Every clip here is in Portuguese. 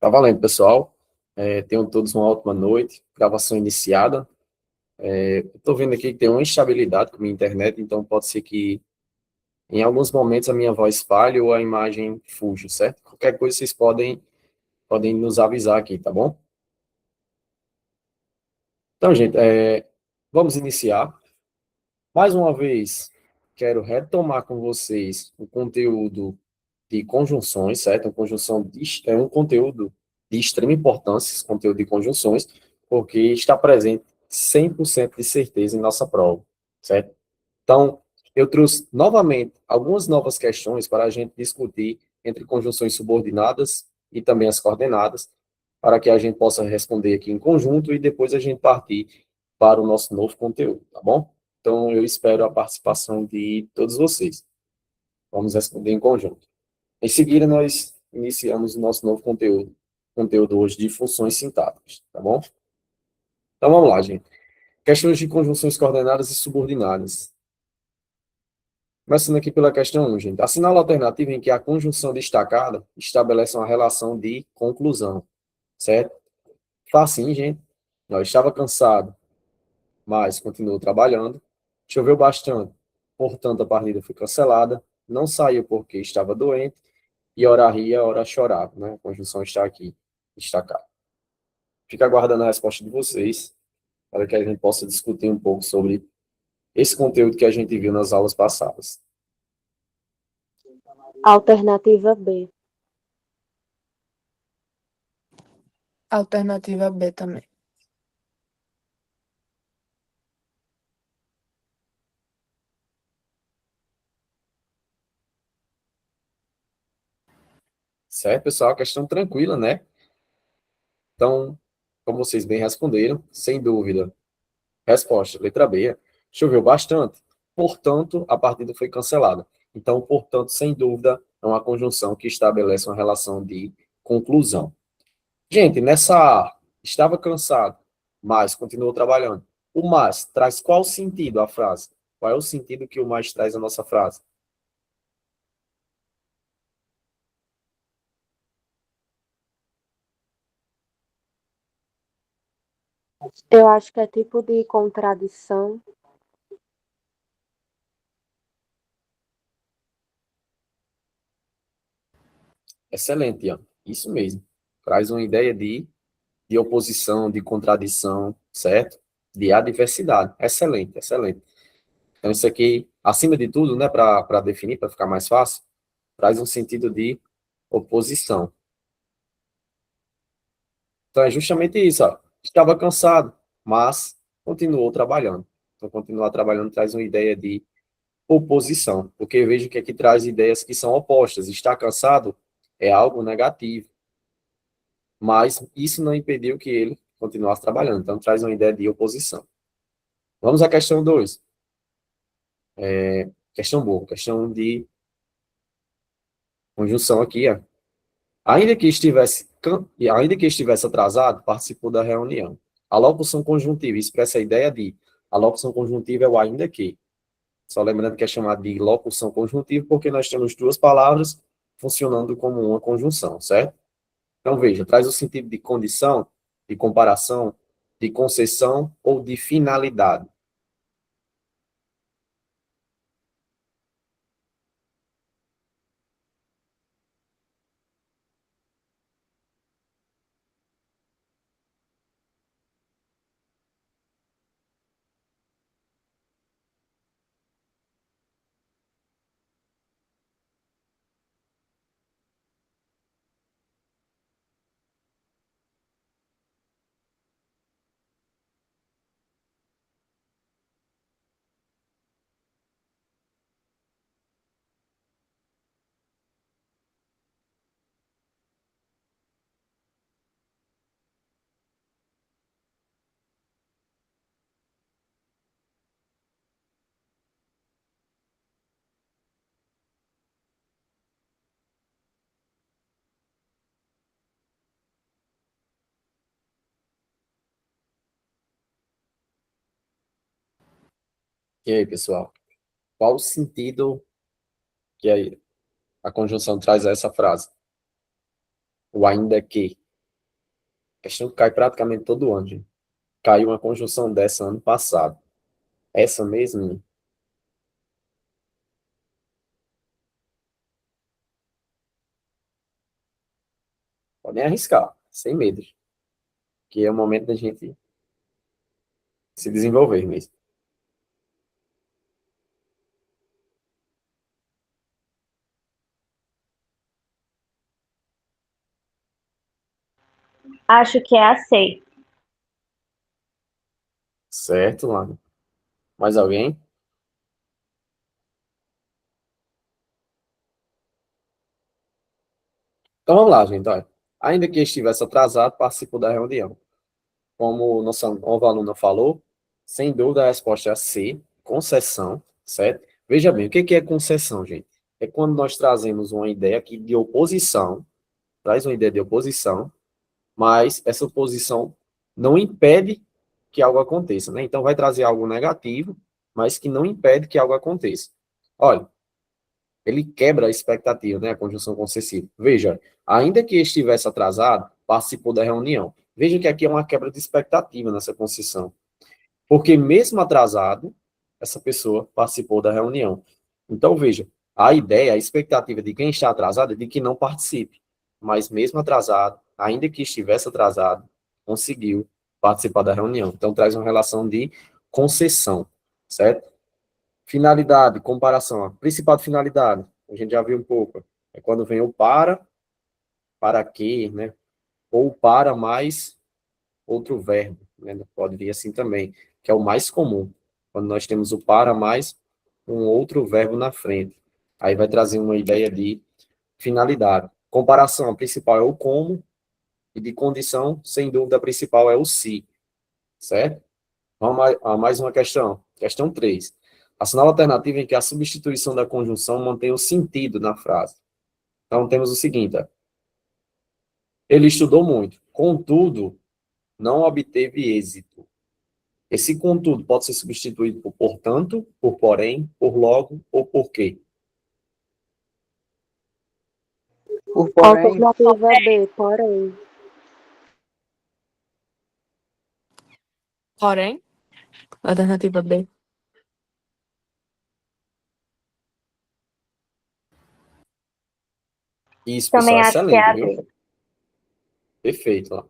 Tá valendo, pessoal. Tenham todos uma ótima noite. Gravação iniciada. Estou vendo aqui que tem uma instabilidade com a minha internet, então pode ser que em alguns momentos a minha voz falhe ou a imagem fuja, certo? Qualquer coisa vocês podem nos avisar aqui, tá bom? Então, gente, vamos iniciar. Mais uma vez, quero retomar com vocês o conteúdo de conjunções, certo? É um conteúdo de extrema importância, esse conteúdo de conjunções, porque está presente 100% de certeza em nossa prova, certo? Então, eu trouxe novamente algumas novas questões para a gente discutir entre conjunções subordinadas e também as coordenadas, para que a gente possa responder aqui em conjunto e depois a gente partir para o nosso novo conteúdo, tá bom? Então, eu espero a participação de todos vocês. Vamos responder em conjunto. Em seguida, nós iniciamos o nosso novo conteúdo hoje de funções sintáticas, tá bom? Então, vamos lá, gente. Questões de conjunções coordenadas e subordinadas. Começando aqui pela questão 1, gente. Assinala a alternativa em que a conjunção destacada estabelece uma relação de conclusão, certo? Facinho, gente. Eu estava cansado, mas continuou trabalhando. Choveu bastante, portanto a partida foi cancelada. Não saiu porque estava doente. E ora ria, ora chorava, né? A conjunção está aqui, destacada. Fica aguardando a resposta de vocês, para que a gente possa discutir um pouco sobre esse conteúdo que a gente viu nas aulas passadas. Alternativa B. Alternativa B também. Certo, pessoal? Questão tranquila, né? Então, como vocês bem responderam, sem dúvida. Resposta, letra B. Choveu bastante. Portanto, a partida foi cancelada. Então, portanto, sem dúvida, é uma conjunção que estabelece uma relação de conclusão. Gente, nessa estava cansado, mas continuou trabalhando. O mas traz qual sentido a frase? Qual é o sentido que o mais traz à nossa frase? Eu acho que é tipo de contradição. Excelente, Ian. Isso mesmo. Traz uma ideia de oposição, de contradição, certo? De adversidade. Excelente, excelente. Então, isso aqui, acima de tudo, né, para definir, para ficar mais fácil, traz um sentido de oposição. Então, é justamente isso, ó. Estava cansado, mas continuou trabalhando. Então, continuar trabalhando traz uma ideia de oposição, porque eu vejo que aqui traz ideias que são opostas. Estar cansado é algo negativo, mas isso não impediu que ele continuasse trabalhando. Então, traz uma ideia de oposição. Vamos à questão 2. Questão boa, questão de conjunção aqui, ó. Ainda que estivesse atrasado, participou da reunião. A locução conjuntiva expressa a ideia de, a locução conjuntiva é o ainda que. Só lembrando que é chamado de locução conjuntiva porque nós temos duas palavras funcionando como uma conjunção, certo? Então, veja, traz o sentido de condição, de comparação, de concessão ou de finalidade. E aí, pessoal? Qual o sentido que a conjunção traz a essa frase? O ainda que. Questão que cai praticamente todo ano, gente. Caiu uma conjunção dessa ano passado. Essa mesmo, podem arriscar, sem medo, que é o momento da gente se desenvolver mesmo. Acho que é a C. Certo, mano? Mais alguém? Então vamos lá, gente. Olha. Ainda que estivesse atrasado, participou da reunião. Como nossa nova aluna falou, sem dúvida a resposta é a C, concessão, certo? Veja bem, o que é concessão, gente? É quando nós trazemos uma ideia aqui de oposição, traz uma ideia de oposição, mas essa oposição não impede que algo aconteça, né? Então vai trazer algo negativo, mas que não impede que algo aconteça. Olha, ele quebra a expectativa, né? A conjunção concessiva. Veja, ainda que estivesse atrasado, participou da reunião. Veja que aqui é uma quebra de expectativa nessa concessão. Porque mesmo atrasado, essa pessoa participou da reunião. Então, veja, a ideia, a expectativa de quem está atrasado é de que não participe. Mas mesmo atrasado, ainda que estivesse atrasado, conseguiu participar da reunião. Então, traz uma relação de concessão, certo? Finalidade, comparação. A principal finalidade, a gente já viu um pouco, é quando vem o para quê, né? Ou para mais outro verbo, né? Pode vir assim também, que é o mais comum. Quando nós temos o para mais um outro verbo na frente. Aí vai trazer uma ideia de finalidade. Comparação, a principal é o como, e de condição, sem dúvida, a principal é o se, certo? Vamos a mais uma questão. Questão 3. Assinale a alternativa em que a substituição da conjunção mantém o sentido na frase. Então, temos o seguinte: ó. Ele estudou muito, contudo, não obteve êxito. Esse contudo pode ser substituído por portanto, por porém, por logo ou por quê. Por porém, Alternativa B, porém. Porém, alternativa B. Isso, pessoal, Também acho que é excelente, a viu? B. Perfeito. Ó.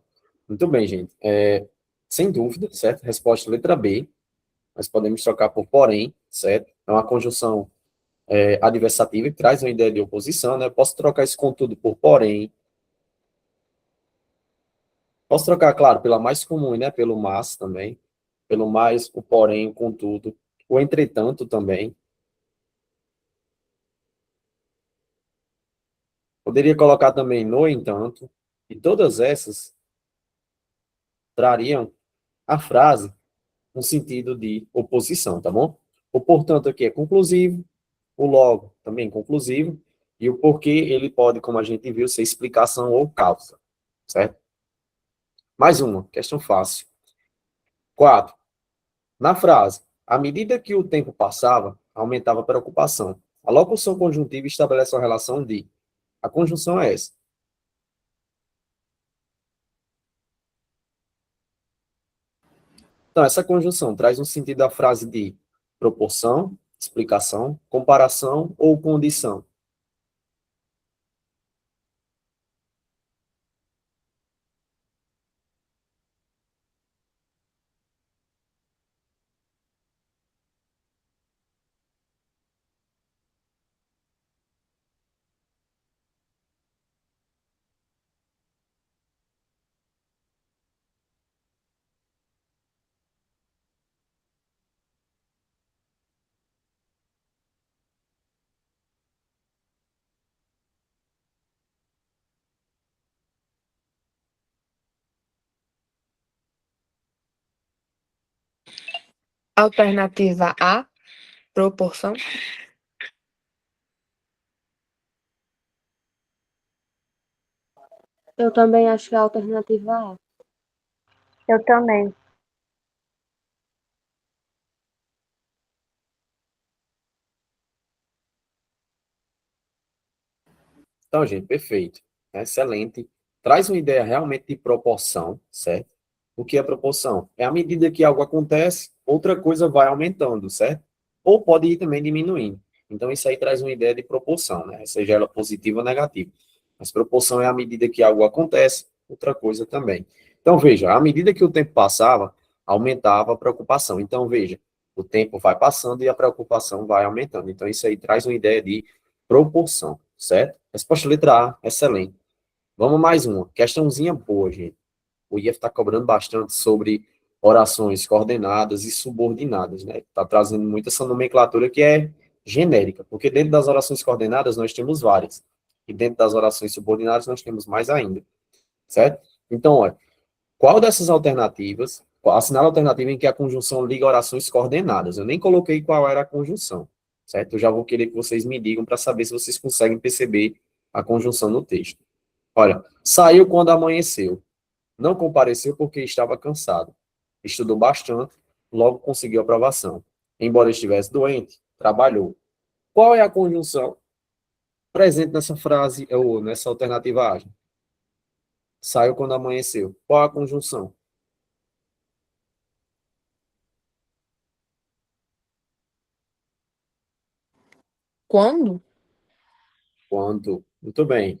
Muito bem, gente. Sem dúvida, certo? Resposta letra B. Nós podemos trocar por porém, certo? É uma conjunção adversativa que traz uma ideia de oposição, né? Posso trocar esse contudo por porém. Posso trocar, claro, pela mais comum, né? Pelo mas também. Pelo mais, o porém, o contudo. O entretanto também. Poderia colocar também no entanto. E todas essas trariam a frase no sentido de oposição, tá bom? O portanto aqui é conclusivo, o logo também conclusivo, e o porquê ele pode, como a gente viu, ser explicação ou causa, certo? Mais uma, questão fácil. 4. Na frase, à medida que o tempo passava, aumentava a preocupação. A locução conjuntiva estabelece uma relação de. A conjunção é essa. Então, essa conjunção traz um sentido da frase de proporção, explicação, comparação ou condição. Alternativa A, proporção. Eu também acho que é a alternativa A. Eu também. Então, gente, perfeito. Excelente. traz uma ideia realmente de proporção, certo? O que é proporção? É à medida que algo acontece, outra coisa vai aumentando, certo? Ou pode ir também diminuindo. Então, isso aí traz uma ideia de proporção, né? Seja ela positiva ou negativa. Mas proporção é à medida que algo acontece, outra coisa também. Então, veja, à medida que o tempo passava, aumentava a preocupação. Então, veja, o tempo vai passando e a preocupação vai aumentando. Então, isso aí traz uma ideia de proporção, certo? Resposta letra A, excelente. Vamos mais uma. Questãozinha boa, gente. O IF está cobrando bastante sobre orações coordenadas e subordinadas, né? Está trazendo muito essa nomenclatura que é genérica, porque dentro das orações coordenadas nós temos várias, e dentro das orações subordinadas nós temos mais ainda, certo? Então, olha, qual dessas alternativas, assinala a alternativa em que a conjunção liga orações coordenadas? Eu nem coloquei qual era a conjunção, certo? Eu já vou querer que vocês me digam para saber se vocês conseguem perceber a conjunção no texto. Olha, saiu quando amanheceu. Não compareceu porque estava cansado. Estudou bastante, logo conseguiu aprovação. Embora estivesse doente, trabalhou. Qual é a conjunção presente nessa frase ou nessa alternativa A? Saiu quando amanheceu. Qual a conjunção? Quando? Quando? Muito bem.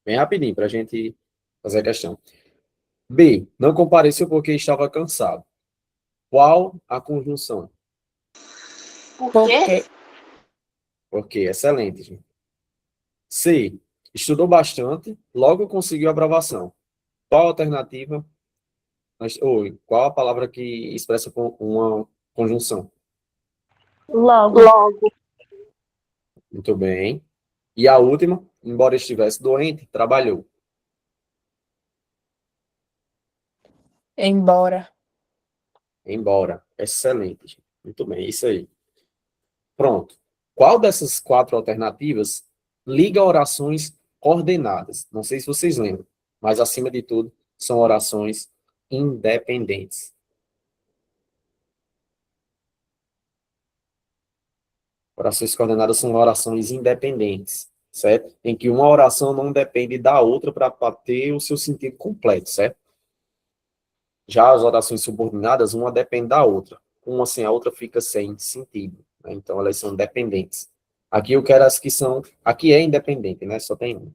Bem rapidinho para a gente fazer a questão. B. Não compareceu porque estava cansado. Qual a conjunção? Porque. Porque, excelente, gente. C. Estudou bastante, logo conseguiu aprovação. Qual a alternativa? Qual a palavra que expressa uma conjunção? Logo. Logo. Muito bem. E a última, embora estivesse doente, trabalhou. Embora. Embora. Excelente, gente. Muito bem, isso aí. Pronto. Qual dessas quatro alternativas liga orações coordenadas? Não sei se vocês lembram, mas acima de tudo, são orações independentes. Orações coordenadas são orações independentes, certo? Em que uma oração não depende da outra para ter o seu sentido completo, certo? Já as orações subordinadas, uma depende da outra. Uma sem a outra fica sem sentido, né? Então, elas são dependentes. Aqui eu quero as que são... Aqui é independente, né? Só tem uma.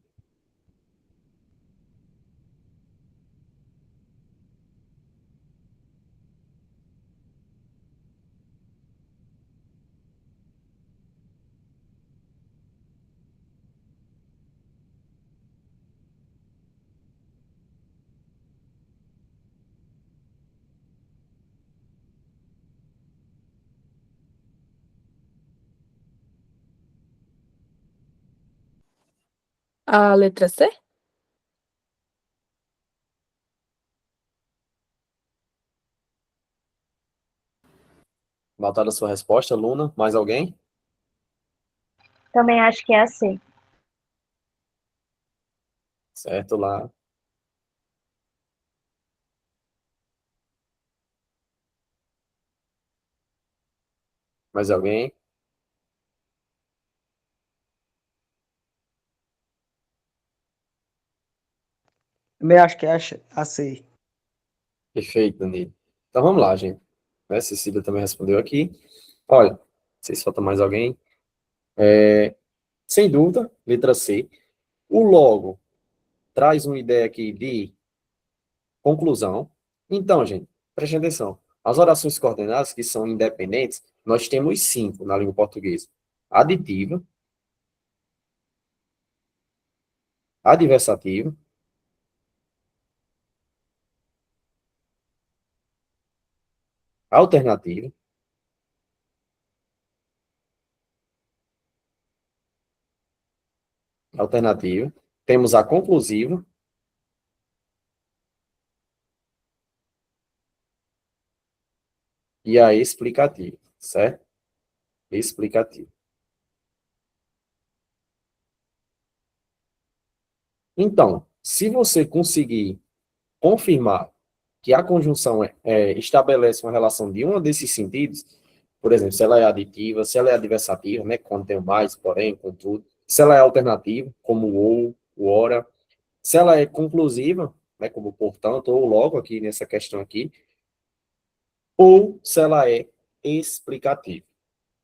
A letra C? Anotada a sua resposta, Luna. Mais alguém? Também acho que é a C. Certo, lá. Mais alguém? Também acho que é a C. Perfeito, Danilo. Então, vamos lá, gente. Né? Cecília também respondeu aqui. Olha, não sei se falta mais alguém. Sem dúvida, letra C. O logo traz uma ideia aqui de conclusão. Então, gente, preste atenção. As orações coordenadas, que são independentes, nós temos 5 na língua portuguesa. Aditiva, adversativa, alternativa, alternativa. Temos a conclusiva e a explicativa, certo? Explicativa. Então, se você conseguir confirmar que a conjunção estabelece uma relação de um desses sentidos, por exemplo, se ela é aditiva, se ela é adversativa, né, quando tem o mais, porém, contudo, se ela é alternativa, como o ou, o ora, Se ela é conclusiva, né, como portanto, ou logo aqui nessa questão aqui, ou se ela é explicativa.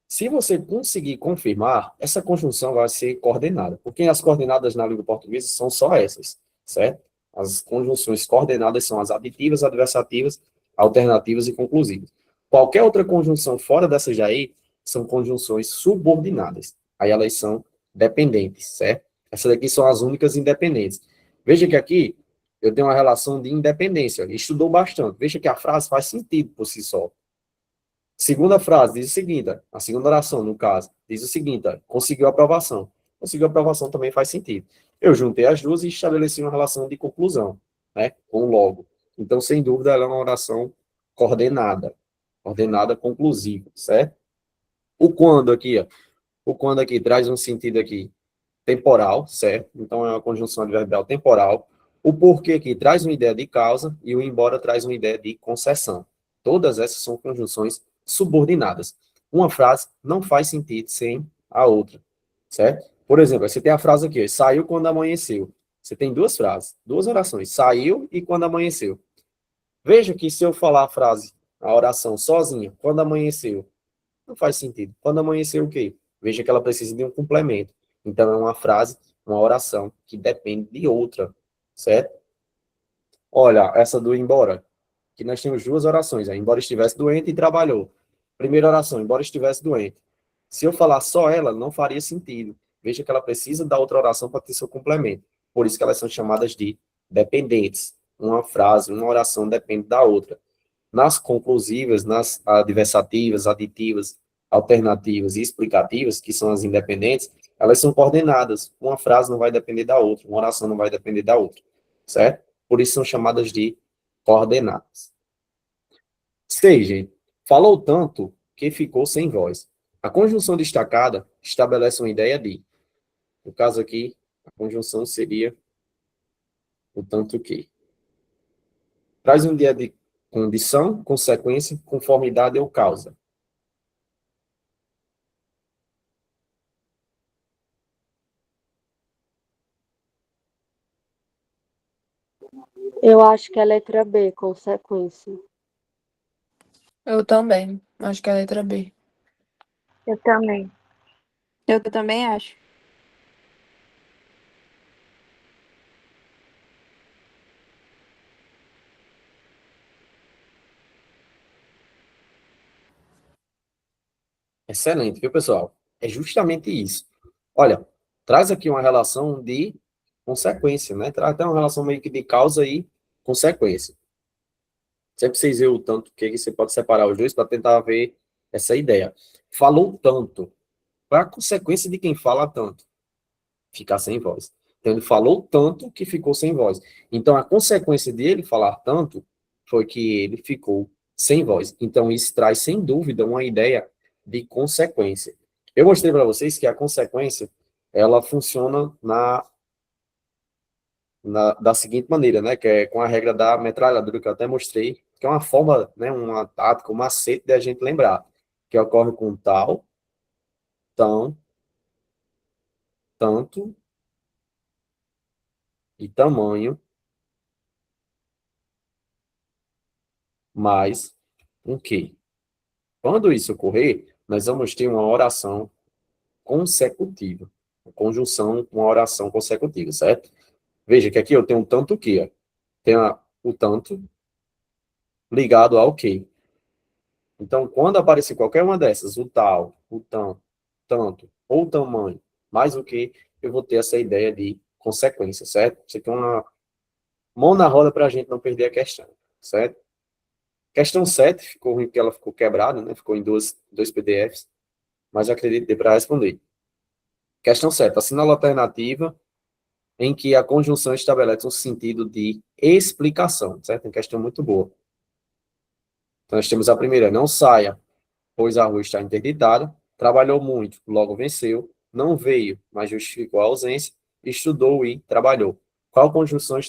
Se você conseguir confirmar, essa conjunção vai ser coordenada, porque as coordenadas na língua portuguesa são só essas, certo? As conjunções coordenadas são as aditivas, adversativas, alternativas e conclusivas. Qualquer outra conjunção fora dessas daí são conjunções subordinadas. Aí elas são dependentes, certo? Essas daqui são as únicas independentes. Veja que aqui eu tenho uma relação de independência. Estudou bastante. Veja que a frase faz sentido por si só. Segunda frase diz o seguinte, a segunda oração, no caso, diz o seguinte, conseguiu aprovação. Conseguiu aprovação também faz sentido. Eu juntei as duas e estabeleci uma relação de conclusão, né, com o logo. Então, sem dúvida, ela é uma oração coordenada, coordenada conclusiva, certo? O quando aqui, ó, o quando aqui traz um sentido aqui temporal, certo? Então, é uma conjunção adverbial temporal. O porquê aqui traz uma ideia de causa e o embora traz uma ideia de concessão. Todas essas são conjunções subordinadas. Uma frase não faz sentido sem a outra, certo? Por exemplo, você tem a frase aqui, saiu quando amanheceu. Você tem duas frases, duas orações, saiu e quando amanheceu. Veja que se eu falar a frase, a oração sozinha, quando amanheceu, não faz sentido. Quando amanheceu o quê? Veja que ela precisa de um complemento. Então, é uma frase, uma oração que depende de outra, certo? Olha, essa do embora, que nós temos duas orações, embora estivesse doente e trabalhou. Primeira oração, embora estivesse doente. Se eu falar só ela, não faria sentido. Veja que ela precisa da outra oração para ter seu complemento. Por isso que elas são chamadas de dependentes. Uma frase, uma oração depende da outra. Nas conclusivas, nas adversativas, aditivas, alternativas e explicativas, que são as independentes, elas são coordenadas. Uma frase não vai depender da outra, uma oração não vai depender da outra, certo? Por isso são chamadas de coordenadas. 6, gente. Falou tanto que ficou sem voz. A conjunção destacada estabelece uma ideia de, no caso aqui, a conjunção seria o tanto que. Traz um dia de condição, consequência, conformidade ou causa. Eu acho que é letra B, consequência. Eu também. Acho que é a letra B. Eu também. Eu também acho. Excelente, viu, pessoal? É justamente isso. Olha, traz aqui uma relação de consequência, né? Traz até uma relação meio que de causa e consequência. Sempre vocês veem o tanto que você pode separar os dois para tentar ver essa ideia. Falou tanto. Qual é a consequência de quem fala tanto? Ficar sem voz. Então, ele falou tanto que ficou sem voz. Então, a consequência dele falar tanto foi que ele ficou sem voz. Então, isso traz, sem dúvida, uma ideia de consequência. Eu mostrei para vocês que a consequência, ela funciona da seguinte maneira, né? Que é com a regra da metralhadora, que eu até mostrei, que é uma forma, né? Uma tática, um macete de a gente lembrar, que ocorre com tal, tão, tanto e tamanho, mais um que. Quando isso ocorrer, nós vamos ter uma oração consecutiva. Conjunção, uma oração consecutiva, certo? Veja que aqui eu tenho um tanto que, ó. Tem o tanto ligado ao que. Então, quando aparecer qualquer uma dessas, o tal, o tão, tanto, ou tamanho, mais o que, eu vou ter essa ideia de consequência, certo? Isso aqui é uma mão na roda para a gente não perder a questão, certo? Questão 7 ficou ruim porque ela ficou quebrada, né? Ficou em dois PDFs, mas eu acredito que dê para responder. Questão 7. Assinala a alternativa em que a conjunção estabelece um sentido de explicação, certo? Uma questão muito boa. Então, nós temos a primeira, não saia, pois a rua está interditada, trabalhou muito, logo venceu, não veio, mas justificou a ausência, estudou e trabalhou. Qual conjunção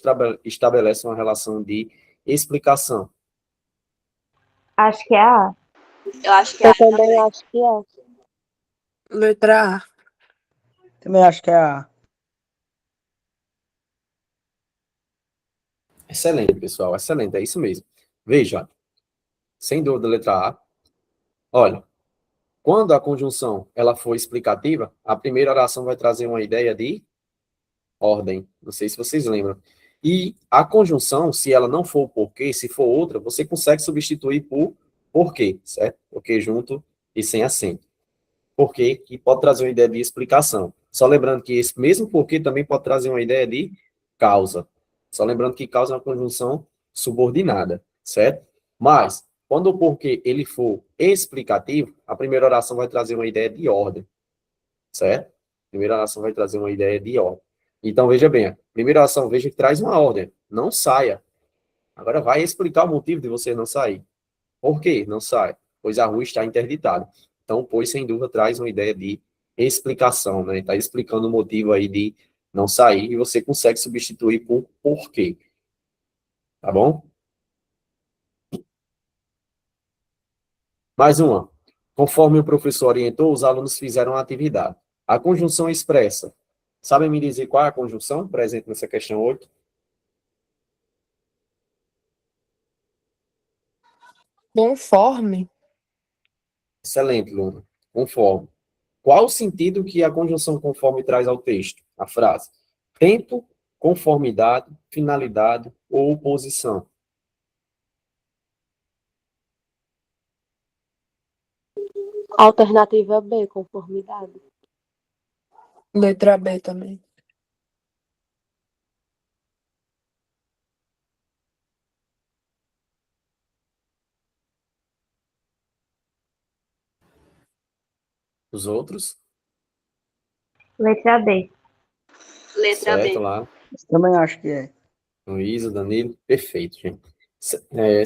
estabelece uma relação de explicação? Acho que é a. Eu acho que Eu também acho que é. Letra A. Também acho que é a. Excelente, pessoal, excelente, é isso mesmo. Veja, sem dúvida, letra A. Olha, quando a conjunção ela for explicativa, a primeira oração vai trazer uma ideia de ordem. Não sei se vocês lembram. E a conjunção, se ela não for o porquê, se for outra, você consegue substituir por porquê, certo? Porque junto e sem acento. Porquê que pode trazer uma ideia de explicação. Só lembrando que esse mesmo porquê também pode trazer uma ideia de causa. Só lembrando que causa é uma conjunção subordinada, certo? Mas, quando o porquê ele for explicativo, a primeira oração vai trazer uma ideia de ordem, certo? A primeira oração vai trazer uma ideia de ordem. Então, veja bem, a primeira oração, veja que traz uma ordem. Não saia. Agora vai explicar o motivo de você não sair. Por quê não sai? Pois a rua está interditada. Então, pois, sem dúvida, traz uma ideia de explicação, né? Está explicando o motivo aí de não sair e você consegue substituir por porquê. Tá bom? Mais uma. Conforme o professor orientou, os alunos fizeram a atividade. A conjunção expressa. Sabem me dizer qual é a conjunção presente nessa questão 8? Conforme. Excelente, Luna. Conforme. Qual o sentido que a conjunção conforme traz ao texto? A frase. Tempo, conformidade, finalidade ou oposição. Alternativa B, conformidade. Letra B também. Os outros? Letra B. Letra B. Certo, lá. Também acho que é. Luísa, Danilo, perfeito, gente.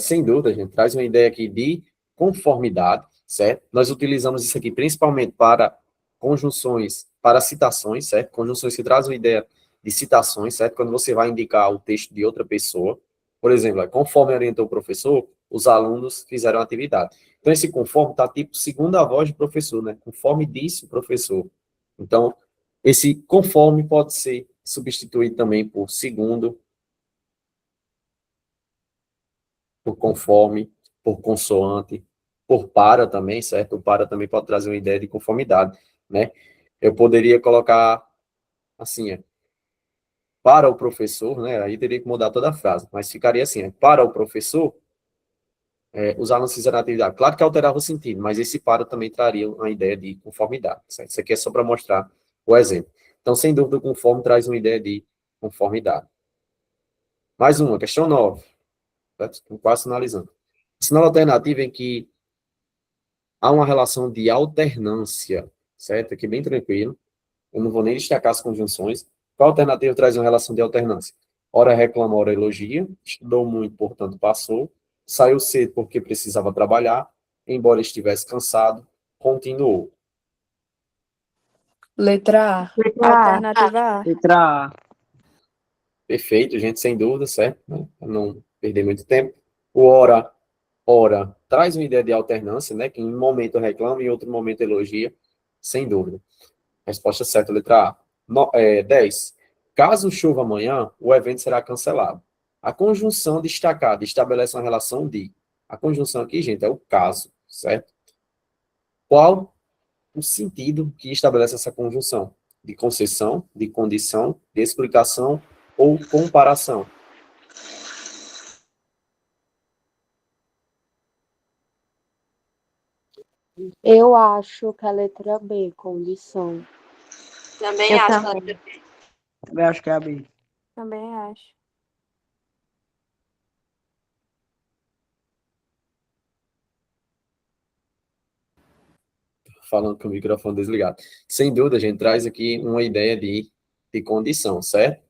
Sem dúvida, gente, traz uma ideia aqui de conformidade, certo? Nós utilizamos isso aqui principalmente para conjunções, para citações, certo? Conjunções que trazem uma ideia de citações, certo? Quando você vai indicar o texto de outra pessoa. Por exemplo, conforme orientou o professor, os alunos fizeram a atividade. Então, esse conforme está tipo segunda voz do professor, né? Conforme disse o professor. Então, esse conforme pode ser substituído também por segundo, por conforme, por consoante, por para também, certo? O para também pode trazer uma ideia de conformidade, né? Eu poderia colocar assim, para o professor, né? Aí teria que mudar toda a frase, mas ficaria assim, para o professor, os alunos fizeram a atividade. Claro que alterava o sentido, mas esse para também traria uma ideia de conformidade, certo? Isso aqui é só para mostrar o exemplo. Então, sem dúvida, o conforme traz uma ideia de conformidade. Mais uma, questão 9, certo? Estou quase finalizando. Sinal alternativo em que há uma relação de alternância, certo? Aqui bem tranquilo. Eu não vou nem destacar as conjunções. Qual alternativa traz uma relação de alternância? Ora reclama, ora elogia. Estudou muito, portanto passou. Saiu cedo porque precisava trabalhar. Embora estivesse cansado, continuou. Letra A. Letra A. Alternativa A. Letra A. Perfeito, gente, sem dúvida, certo? Né? Para não perder muito tempo. O ora traz uma ideia de alternância, né? Que em um momento reclama e em outro momento elogia, sem dúvida. Resposta certa, letra A. 10. Caso chova amanhã, o evento será cancelado. A conjunção destacada estabelece uma relação de. A conjunção aqui, gente, é o caso, certo? Qual o sentido que estabelece essa conjunção? De concessão, de condição, de explicação ou comparação? Eu acho que a letra B, condição. Também Eu acho. também. Também acho que é a B. Também acho. Falando com o microfone desligado. Sem dúvida, a gente traz aqui uma ideia de condição, certo?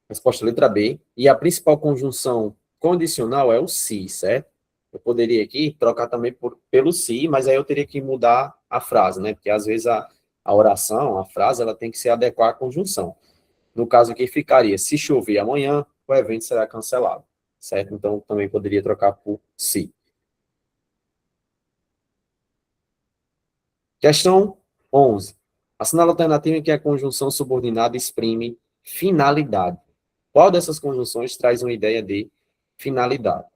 Resposta letra B. E a principal conjunção condicional é o se, certo? Eu poderia aqui trocar também pelo se, mas aí eu teria que mudar a frase, né? Porque às vezes a oração, a frase, ela tem que se adequar à conjunção. No caso aqui ficaria, se chover amanhã, o evento será cancelado, certo? Então também poderia trocar por se. Questão 11. Assinala a alternativa em que a conjunção subordinada exprime finalidade. Qual dessas conjunções traz uma ideia de finalidade?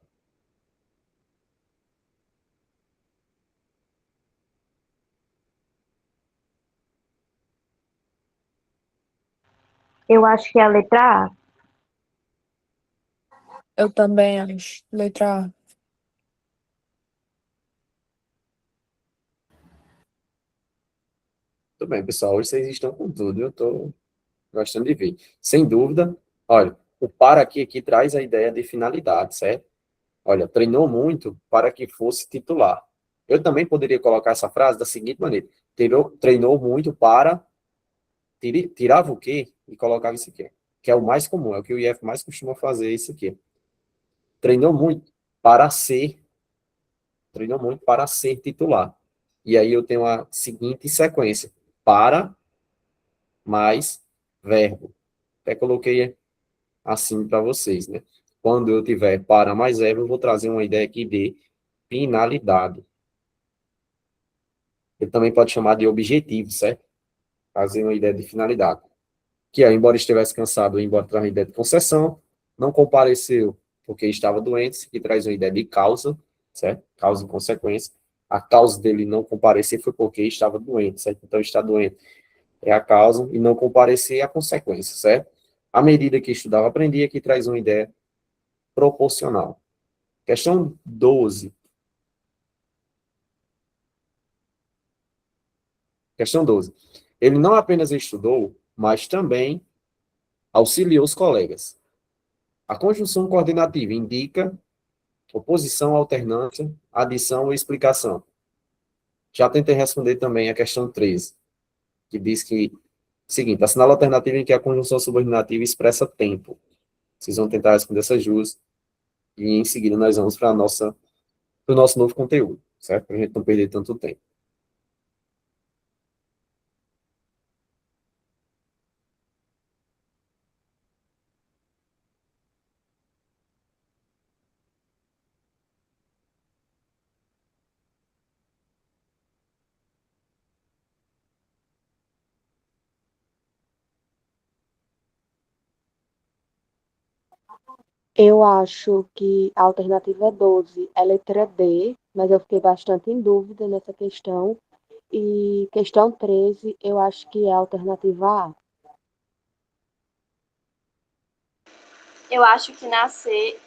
Eu acho que é a letra A. Eu também acho. Letra A. Tudo bem, pessoal, hoje vocês estão com tudo, eu estou gostando de ver. Sem dúvida, olha, o para aqui traz a ideia de finalidade, certo? Olha, treinou muito para que fosse titular. Eu também poderia colocar essa frase da seguinte maneira: treinou muito para, tirava o quê e colocava isso aqui, que é o mais comum, é o que o IF mais costuma fazer, isso aqui. Treinou muito para ser, treinou muito para ser titular. E aí eu tenho a seguinte sequência: para mais verbo. Até coloquei assim para vocês, né? Quando eu tiver para mais verbo, eu vou trazer uma ideia aqui de finalidade. Ele também pode chamar de objetivo, certo? Trazer uma ideia de finalidade. Que é, embora estivesse cansado, embora traga uma ideia de concessão, não compareceu porque estava doente, que traz uma ideia de causa, certo? Causa e consequência. A causa dele não comparecer foi porque estava doente, certo? Então, está doente é a causa e não comparecer é a consequência, certo? À medida que estudava, aprendia, que traz uma ideia proporcional. Questão 12. Questão 12. Ele não apenas estudou, mas também auxiliou os colegas. A conjunção coordenativa indica oposição, alternância, adição ou explicação. Já tentei responder também a questão 13, que diz que, seguinte, assinala a alternativa em que a conjunção subordinativa expressa tempo. Vocês vão tentar responder essas duas, e em seguida nós vamos para o nosso novo conteúdo, certo? Para a gente não perder tanto tempo. Eu acho que a alternativa 12 é letra D, mas eu fiquei bastante em dúvida nessa questão. E questão 13, eu acho que é a alternativa A. Eu acho que na C,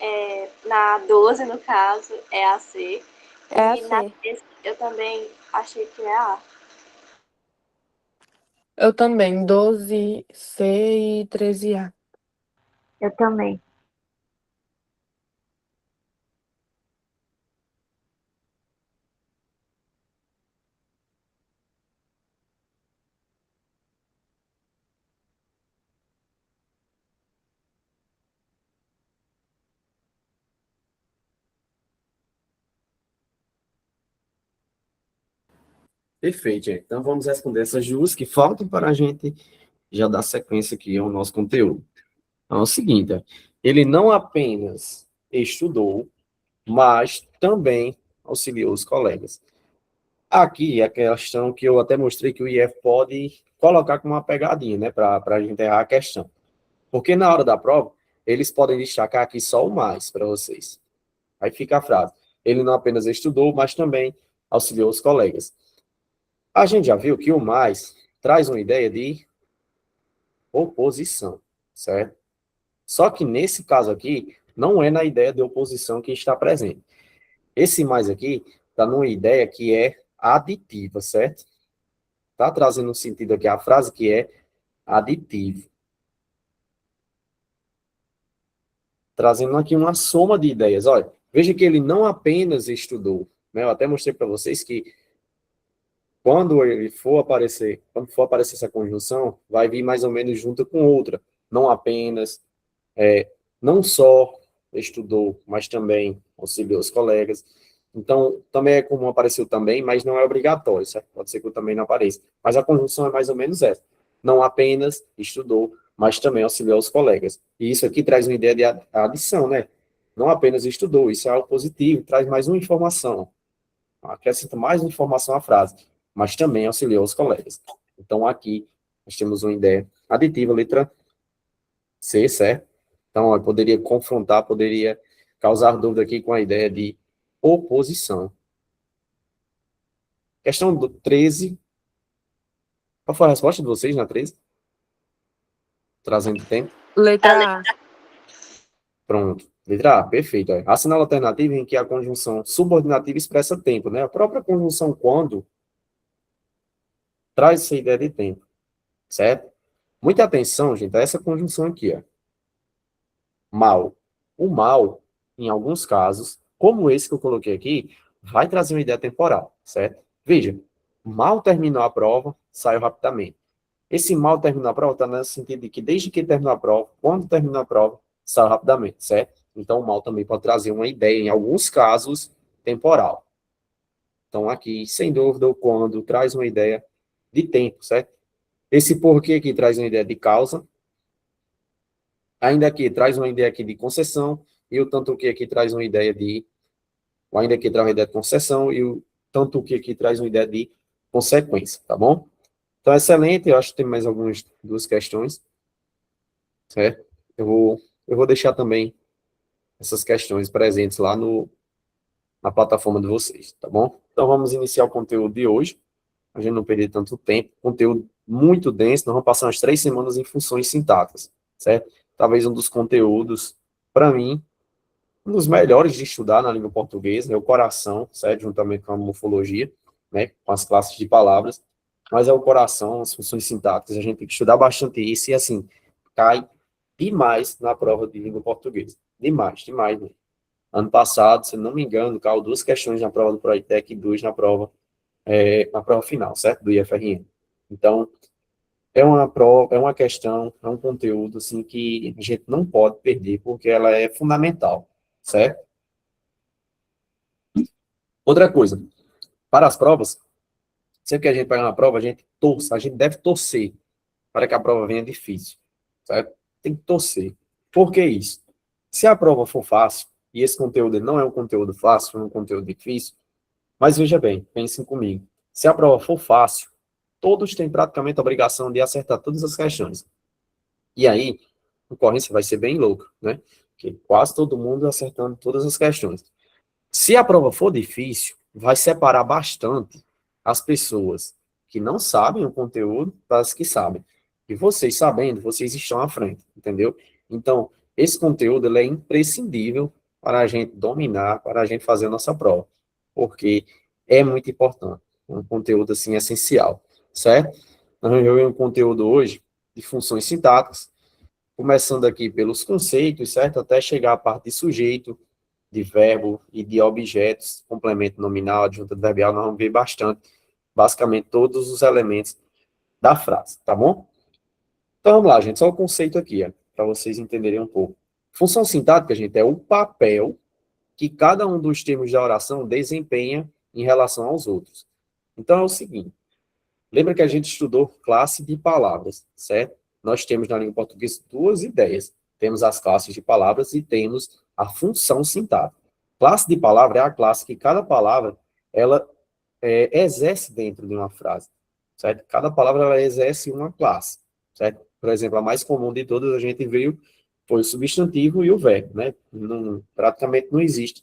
na 12, no caso, é a C. É a E na C. 13, eu também achei que é a A. Eu também. 12C e 13A. Eu também. Perfeito, gente. Então vamos responder essas duas que faltam para a gente já dar sequência aqui ao nosso conteúdo. Então é o seguinte, ele não apenas estudou, mas também auxiliou os colegas. Aqui é a questão que eu até mostrei que o IF pode colocar como uma pegadinha, né, para a gente errar a questão. Porque na hora da prova, eles podem destacar aqui só o mais para vocês. Aí fica a frase. Ele não apenas estudou, mas também auxiliou os colegas. A gente já viu que o mais traz uma ideia de oposição, certo? Só que nesse caso aqui, não é na ideia de oposição que está presente. Esse mais aqui está numa ideia que é aditiva, certo? Está trazendo um sentido aqui a frase que é aditivo. Trazendo aqui uma soma de ideias. Olha, veja que ele não apenas estudou, né? Eu até mostrei para vocês que quando for aparecer essa conjunção, vai vir mais ou menos junto com outra. Não apenas, não só estudou, mas também auxiliou os colegas. Então, também é comum aparecer o também, mas não é obrigatório, certo? Pode ser que o também não apareça. Mas a conjunção é mais ou menos essa. Não apenas estudou, mas também auxiliou os colegas. E isso aqui traz uma ideia de adição, né? Não apenas estudou, isso é algo positivo, traz mais uma informação. Acrescenta mais uma informação à frase, mas também auxiliou os colegas. Então, aqui, nós temos uma ideia aditiva, letra C, certo? Então, eu poderia confrontar, poderia causar dúvida aqui com a ideia de oposição. Questão do 13. Qual foi a resposta de vocês na 13? Trazendo tempo. Letra A. Pronto. Letra A, perfeito. Assinala a alternativa em que a conjunção subordinativa expressa tempo, né? A própria conjunção quando traz essa ideia de tempo, certo? Muita atenção, gente, a essa conjunção aqui, ó. Mal. O mal, em alguns casos, como esse que eu coloquei aqui, vai trazer uma ideia temporal, certo? Veja, mal terminou a prova, saiu rapidamente. Esse mal terminou a prova está no sentido de que desde que terminou a prova, quando terminou a prova, saiu rapidamente, certo? Então, o mal também pode trazer uma ideia, em alguns casos, temporal. Então, aqui, sem dúvida, o quando traz uma ideia de tempo, certo? Esse porquê aqui traz uma ideia de causa, ainda aqui traz uma ideia aqui de concessão, e o tanto que aqui traz uma ideia de, o ainda aqui traz uma ideia de concessão, e o tanto que aqui traz uma ideia de consequência, tá bom? Então, excelente, eu acho que tem mais algumas duas questões, certo? Eu vou deixar também essas questões presentes lá na plataforma de vocês, tá bom? Então, vamos iniciar o conteúdo de hoje, a gente não perder tanto tempo, conteúdo muito denso, nós vamos passar umas 3 semanas em funções sintáticas, certo? Talvez um dos conteúdos, para mim, um dos melhores de estudar na língua portuguesa, é o coração, certo? Juntamente com a morfologia, né? Com as classes de palavras, mas é o coração, as funções sintáticas, a gente tem que estudar bastante isso, e assim, cai demais na prova de língua portuguesa. Demais, demais, né? Ano passado, se não me engano, caiu 2 questões na prova do Proitec e 2 na prova final, certo? Do IFRN. Então, é uma prova, é uma questão, é um conteúdo, assim, que a gente não pode perder, porque ela é fundamental, certo? Outra coisa, para as provas, sempre que a gente pega uma prova, a gente deve torcer para que a prova venha difícil, certo? Tem que torcer. Por que isso? Se a prova for fácil, e esse conteúdo não é um conteúdo fácil, é um conteúdo difícil, mas veja bem, pensem comigo. Se a prova for fácil, todos têm praticamente a obrigação de acertar todas as questões. E aí, a concorrência vai ser bem louca, né? Porque quase todo mundo acertando todas as questões. Se a prova for difícil, vai separar bastante as pessoas que não sabem o conteúdo das que sabem. E vocês sabendo, vocês estão à frente, entendeu? Então, esse conteúdo ele é imprescindível para a gente dominar, para a gente fazer a nossa prova, porque é muito importante, é um conteúdo assim essencial, certo? Nós vamos ver um conteúdo hoje de funções sintáticas, começando aqui pelos conceitos, certo? Até chegar à parte de sujeito, de verbo e de objetos, complemento nominal, adjunto adverbial, nós vamos ver bastante, basicamente todos os elementos da frase, tá bom? Então vamos lá, gente, só o conceito aqui, para vocês entenderem um pouco. Função sintática, gente, é o papel que cada um dos termos da oração desempenha em relação aos outros. Então é o seguinte, lembra que a gente estudou classe de palavras, certo? Nós temos na língua portuguesa 2 ideias. Temos as classes de palavras e temos a função sintática. Classe de palavra é a classe que cada palavra ela exerce dentro de uma frase, certo? Cada palavra ela exerce uma classe, certo? Por exemplo, a mais comum de todas a gente viu foi o substantivo e o verbo, né? Praticamente não existe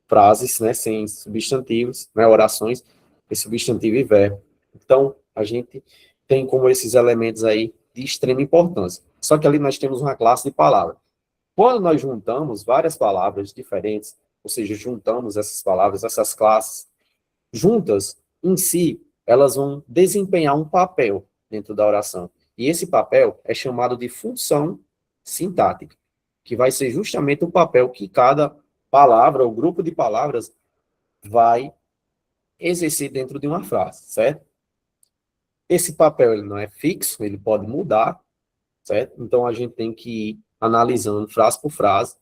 frases, né, sem substantivos, né, orações, de substantivo e verbo. Então, a gente tem como esses elementos aí de extrema importância. Só que ali nós temos uma classe de palavras. Quando nós juntamos várias palavras diferentes, ou seja, juntamos essas palavras, essas classes, juntas, em si, elas vão desempenhar um papel dentro da oração. E esse papel é chamado de função sintática, que vai ser justamente o papel que cada palavra, ou grupo de palavras, vai exercer dentro de uma frase, certo? Esse papel ele não é fixo, ele pode mudar, certo? Então, a gente tem que ir analisando frase por frase,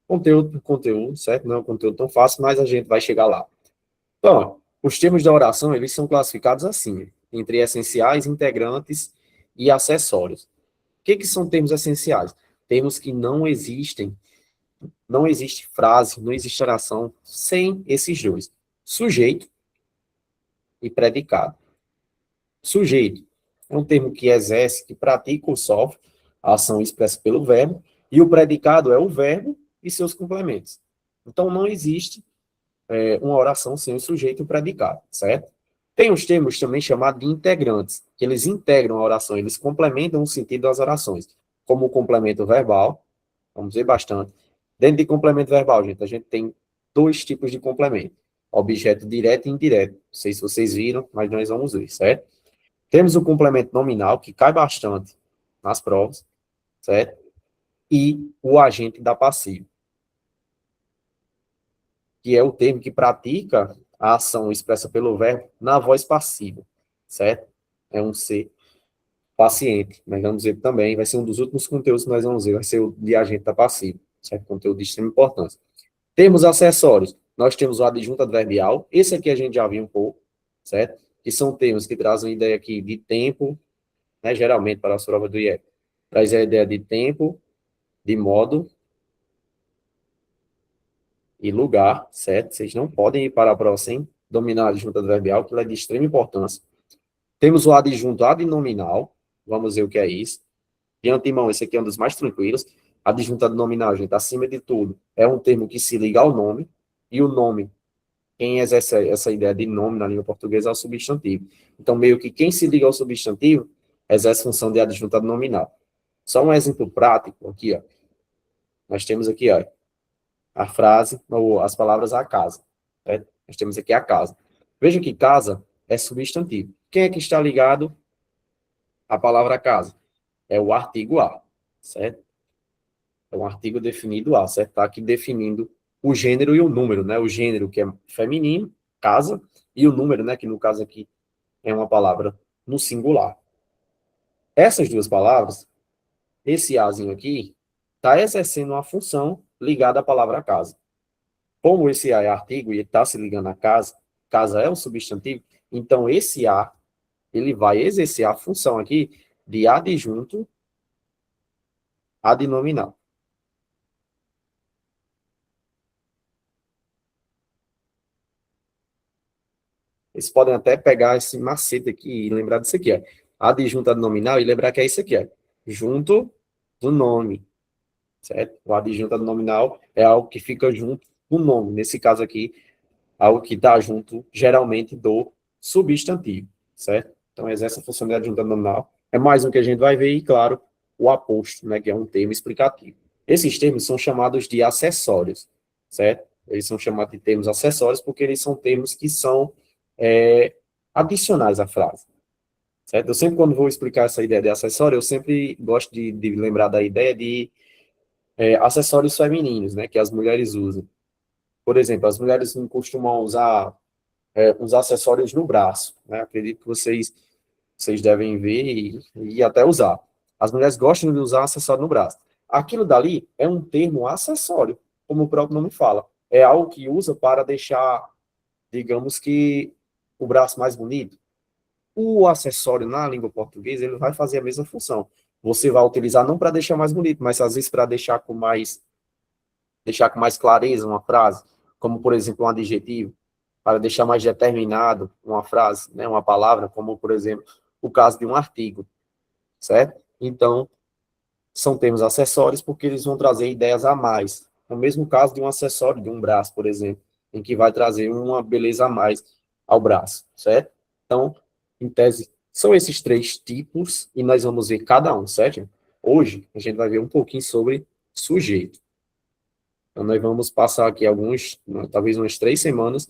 conteúdo por conteúdo, certo? Não é um conteúdo tão fácil, mas a gente vai chegar lá. Então, os termos da oração, eles são classificados assim, entre essenciais, integrantes e acessórios. O que são termos essenciais? Termos que não existem, não existe frase, não existe oração sem esses dois. Sujeito e predicado. Sujeito é um termo que exerce, que pratica ou sofre a ação expressa pelo verbo, E o predicado é o verbo e seus complementos. Então, não existe uma oração sem o sujeito e o predicado, certo? Tem os termos também chamados de integrantes, que eles integram a oração, eles complementam o sentido das orações, como o complemento verbal, vamos ver bastante. Dentro de complemento verbal, gente, a gente tem dois tipos de complemento, objeto direto e indireto. Não sei se vocês viram, mas nós vamos ver, certo? Temos o complemento nominal, que cai bastante nas provas, certo? E o agente da passiva, que é o termo que pratica a ação expressa pelo verbo na voz passiva, certo? É um ser paciente, mas vamos ver também, vai ser um dos últimos conteúdos que nós vamos ver, vai ser o de agente da passiva, certo? Conteúdo de extrema importância. Termos acessórios, nós temos o adjunto adverbial, esse aqui a gente já viu um pouco, certo? Que são termos que trazem a ideia aqui de tempo, né, geralmente para as provas do IEP, traz a ideia de tempo, de modo e lugar, certo? Vocês não podem ir para a prova sem dominar a adjunto adverbial, que ela é de extrema importância. Temos o adjunto adnominal, vamos ver o que é isso. De antemão, esse aqui é um dos mais tranquilos. Adjunto adnominal, gente, acima de tudo, é um termo que se liga ao nome, e o nome, quem exerce essa ideia de nome na língua portuguesa é o substantivo. Então, meio que quem se liga ao substantivo exerce função de adjunto adnominal. Só um exemplo prático aqui, ó. Nós temos aqui, ó, a frase, ou as palavras a casa. Certo? Nós temos aqui a casa. Veja que casa é substantivo. Quem é que está ligado à palavra casa? É o artigo a, certo? É um artigo definido a, certo? Está aqui definindo o gênero e o número, né? O gênero que é feminino, casa, e o número, né? Que no caso aqui é uma palavra no singular. Essas duas palavras, esse azinho aqui, está exercendo uma função ligada à palavra casa. Como esse a é artigo e ele está se ligando à casa, casa é um substantivo, então esse a, ele vai exercer a função aqui de adjunto adnominal. Vocês podem até pegar esse macete aqui e lembrar disso aqui, ó. Adjunto adnominal e lembrar que é isso aqui, ó. Junto do nome, certo? O adjunto adnominal é algo que fica junto do nome. Nesse caso aqui, algo que está junto, geralmente, do substantivo, certo? Então, exerce a função de adjunto adnominal. É mais um que a gente vai ver e, claro, o aposto, né, que é um termo explicativo. Esses termos são chamados de acessórios, certo? Eles são chamados de termos acessórios porque eles são termos que são adicionais à frase, certo? Eu sempre, quando vou explicar essa ideia de acessório, eu sempre gosto de lembrar da ideia de acessórios femininos, né, que as mulheres usam. Por exemplo, as mulheres não costumam usar uns acessórios no braço, né? Acredito que vocês devem ver e até usar. As mulheres gostam de usar acessório no braço. Aquilo dali é um termo acessório, como o próprio nome fala. É algo que usa para deixar, digamos que, o braço mais bonito. O acessório na língua portuguesa, ele vai fazer a mesma função. Você vai utilizar não para deixar mais bonito, mas às vezes para deixar com mais clareza uma frase, como, por exemplo, um adjetivo, para deixar mais determinado uma frase, né, uma palavra, como, por exemplo, o caso de um artigo, certo? Então, são termos acessórios porque eles vão trazer ideias a mais. No mesmo caso de um acessório de um braço, por exemplo, em que vai trazer uma beleza a mais ao braço, certo? Então, em tese, são esses três tipos e nós vamos ver cada um, certo? Hoje, a gente vai ver um pouquinho sobre sujeito. Então, nós vamos passar aqui talvez umas 3 semanas,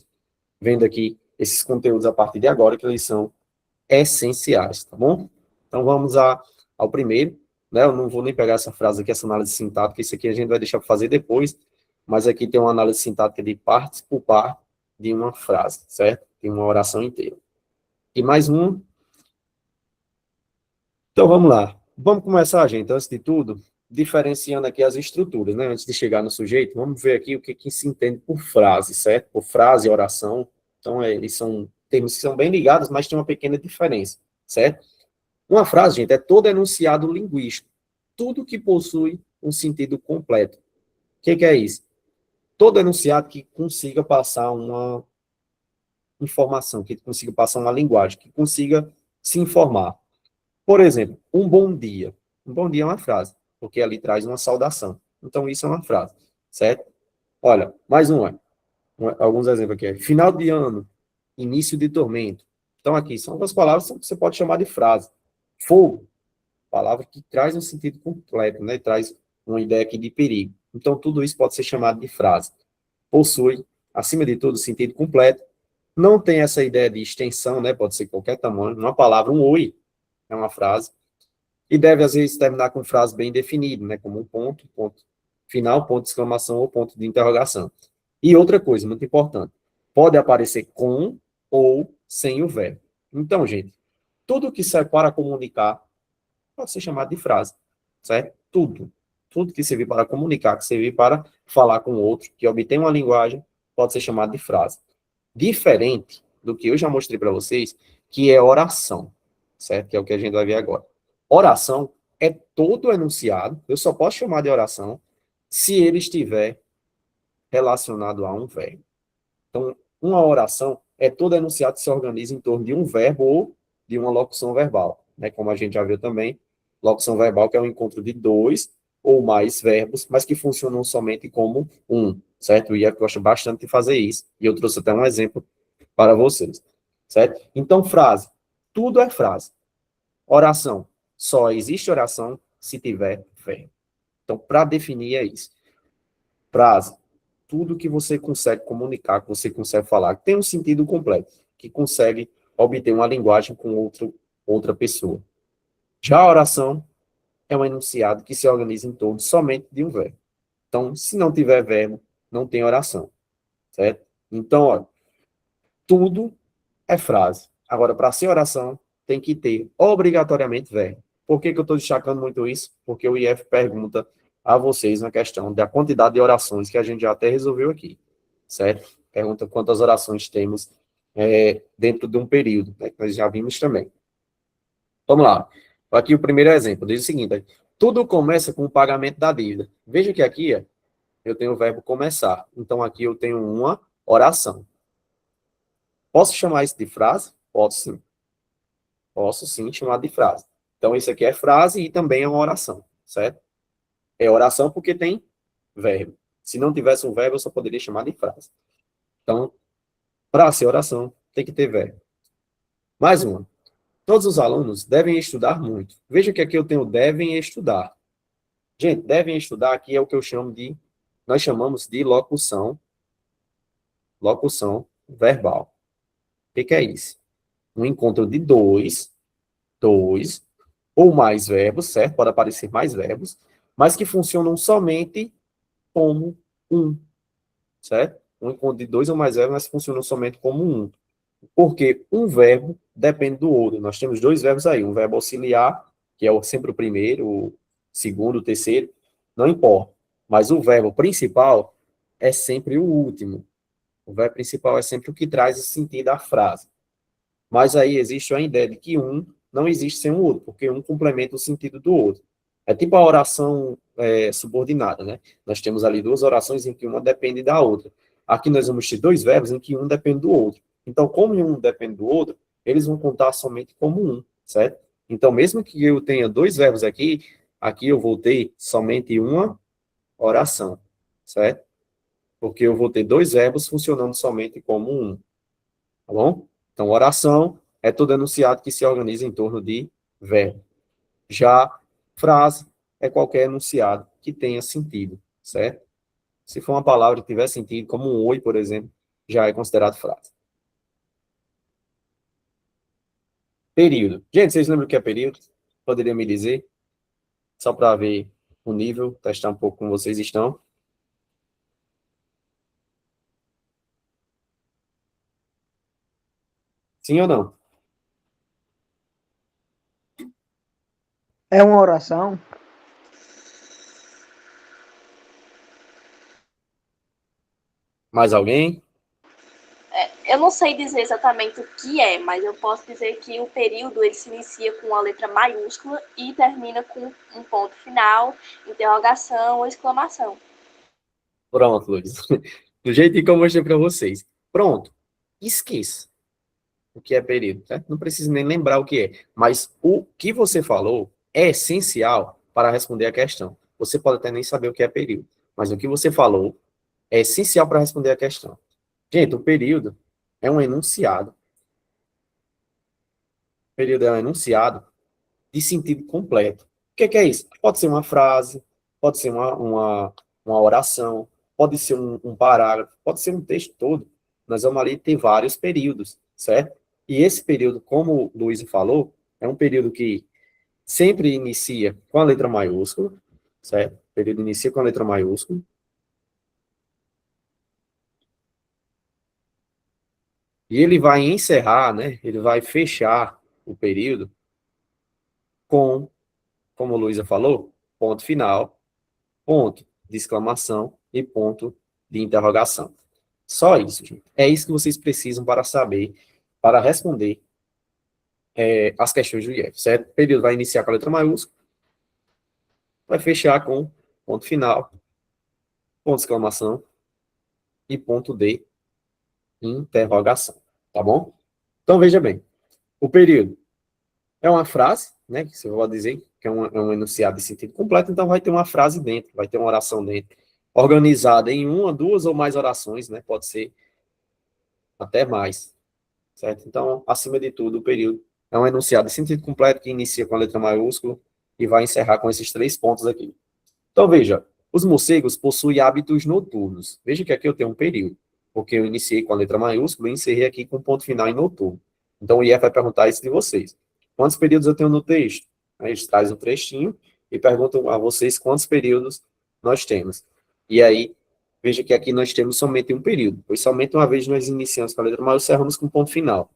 vendo aqui esses conteúdos a partir de agora, que eles são essenciais, tá bom? Então, vamos ao primeiro, né? Eu não vou nem pegar essa frase aqui, essa análise sintática, isso aqui a gente vai deixar para fazer depois, mas aqui tem uma análise sintática de partes por parte de uma frase, certo? De uma oração inteira. E mais um. Então, vamos lá. Vamos começar, gente, antes de tudo, diferenciando aqui as estruturas, né? Antes de chegar no sujeito, vamos ver aqui o que se entende por frase, certo? Por frase e oração. Então, eles são termos que são bem ligados, mas tem uma pequena diferença, certo? Uma frase, gente, é todo enunciado linguístico. Tudo que possui um sentido completo. O que é isso? Todo enunciado que consiga passar uma informação, que consiga passar uma linguagem, que consiga se informar. Por exemplo, um bom dia. Um bom dia é uma frase. porque ali traz uma saudação. Então, isso é uma frase, certo? Olha, mais alguns exemplos aqui. Final de ano, início de tormento. Então, aqui são duas palavras que você pode chamar de frase. Fogo, palavra que traz um sentido completo, né? Traz uma ideia aqui de perigo. Então, tudo isso pode ser chamado de frase. Possui, acima de tudo, sentido completo. Não tem essa ideia de extensão, né? Pode ser qualquer tamanho. Uma palavra, um oi, é uma frase. E deve, às vezes, terminar com frase bem definida, né? Como um ponto, ponto final, ponto de exclamação ou ponto de interrogação. E outra coisa muito importante, pode aparecer com ou sem o verbo. Então, gente, tudo que serve para comunicar pode ser chamado de frase, certo? Tudo. Tudo que servir para comunicar, que servir para falar com o outro, que obtém uma linguagem, pode ser chamado de frase. Diferente do que eu já mostrei para vocês, que é oração, certo? Que é o que a gente vai ver agora. Oração é todo enunciado, eu só posso chamar de oração se ele estiver relacionado a um verbo. Então, uma oração é todo enunciado que se organiza em torno de um verbo ou de uma locução verbal, né? Como a gente já viu também, locução verbal que é um encontro de dois ou mais verbos, mas que funcionam somente como um, certo? O IEF gosta bastante de fazer isso, e eu trouxe até um exemplo para vocês, certo? Então, frase, tudo é frase. Oração, só existe oração se tiver verbo. Então, para definir é isso. Frase, tudo que você consegue comunicar, que você consegue falar, que tem um sentido completo, que consegue obter uma linguagem com outra pessoa. Já a oração é um enunciado que se organiza em torno somente de um verbo. Então, se não tiver verbo, não tem oração, certo? Então, olha, tudo é frase. Agora, para ser oração, tem que ter obrigatoriamente verbo. Por que eu estou destacando muito isso? Porque o IF pergunta a vocês na questão da quantidade de orações que a gente já até resolveu aqui, certo? Pergunta quantas orações temos dentro de um período, né, que nós já vimos também. Vamos lá. Aqui o primeiro exemplo, diz o seguinte, tudo começa com o pagamento da dívida. Veja que aqui eu tenho o verbo começar, então aqui eu tenho uma oração. Posso chamar isso de frase? Posso sim. Posso sim chamar de frase. Então isso aqui é frase e também é uma oração, certo? É oração porque tem verbo. Se não tivesse um verbo, eu só poderia chamar de frase. Então, para ser oração, tem que ter verbo. Mais uma. Todos os alunos devem estudar muito. Veja que aqui eu tenho devem estudar. Gente, devem estudar aqui é o que nós chamamos de locução verbal. O que é isso? Um encontro de dois ou mais verbos, certo? Pode aparecer mais verbos, mas que funcionam somente como um, certo? Um encontro de dois ou mais verbos, mas funcionam somente como um. Porque um verbo depende do outro. Nós temos dois verbos aí, um verbo auxiliar, que é sempre o primeiro, o segundo, o terceiro, não importa. Mas o verbo principal é sempre o último. O verbo principal é sempre o que traz o sentido à frase. Mas aí existe a ideia de que um não existe sem o outro, porque um complementa o sentido do outro. É tipo a oração subordinada, né? Nós temos ali duas orações em que uma depende da outra. Aqui nós vamos ter dois verbos em que um depende do outro. Então, como um depende do outro, eles vão contar somente como um, certo? Então, mesmo que eu tenha dois verbos aqui eu vou ter somente uma oração, certo? Porque eu vou ter dois verbos funcionando somente como um, tá bom? Então, oração é todo enunciado que se organiza em torno de verbo. Já frase é qualquer enunciado que tenha sentido, certo? Se for uma palavra que tiver sentido, como um oi, por exemplo, já é considerado frase. Período. Gente, vocês lembram o que é período? Poderia me dizer? Só para ver o nível, testar um pouco como vocês estão. Sim ou não? É uma oração? Mais alguém? Eu não sei dizer exatamente o que é, mas eu posso dizer que o período ele se inicia com uma letra maiúscula e termina com um ponto final, interrogação ou exclamação. Pronto, Luiz. Do jeito que eu mostrei para vocês. Pronto. Esqueça o que é período, certo? Não precisa nem lembrar o que é. Mas o que você falou é essencial para para responder a questão. Você pode até nem saber o que é período, mas o que você falou é essencial para responder a questão. Gente, o período é um enunciado. O período é um enunciado de sentido completo. O que é isso? Pode ser uma frase, pode ser uma oração, pode ser um parágrafo, pode ser um texto todo. Nós vamos ali ter vários períodos, certo? E esse período, como o Luiz falou, é um período que sempre inicia com a letra maiúscula, certo? O período inicia com a letra maiúscula. E ele vai encerrar, né? Ele vai fechar o período com, como a Luísa falou, ponto final, ponto de exclamação e ponto de interrogação. Só isso, gente. É isso que vocês precisam para saber, para responder as questões do IF, certo? O período vai iniciar com a letra maiúscula, vai fechar com ponto final, ponto de exclamação e ponto de interrogação, tá bom? Então, veja bem, o período é uma frase, né, que você pode dizer que é um enunciado de sentido completo, então vai ter uma frase dentro, vai ter uma oração dentro, organizada em uma, duas ou mais orações, né, pode ser até mais, certo? Então, acima de tudo, o período é um enunciado de sentido completo que inicia com a letra maiúscula e vai encerrar com esses 3 pontos aqui. Então, veja, os morcegos possuem hábitos noturnos. Veja que aqui eu tenho um período, porque eu iniciei com a letra maiúscula e encerrei aqui com ponto final em noturno. Então, o IF vai perguntar isso de vocês. Quantos períodos eu tenho no texto? Aí eles trazem um trechinho e perguntam a vocês quantos períodos nós temos. E aí, veja que aqui nós temos somente um período, pois somente uma vez nós iniciamos com a letra maiúscula e encerramos com ponto final.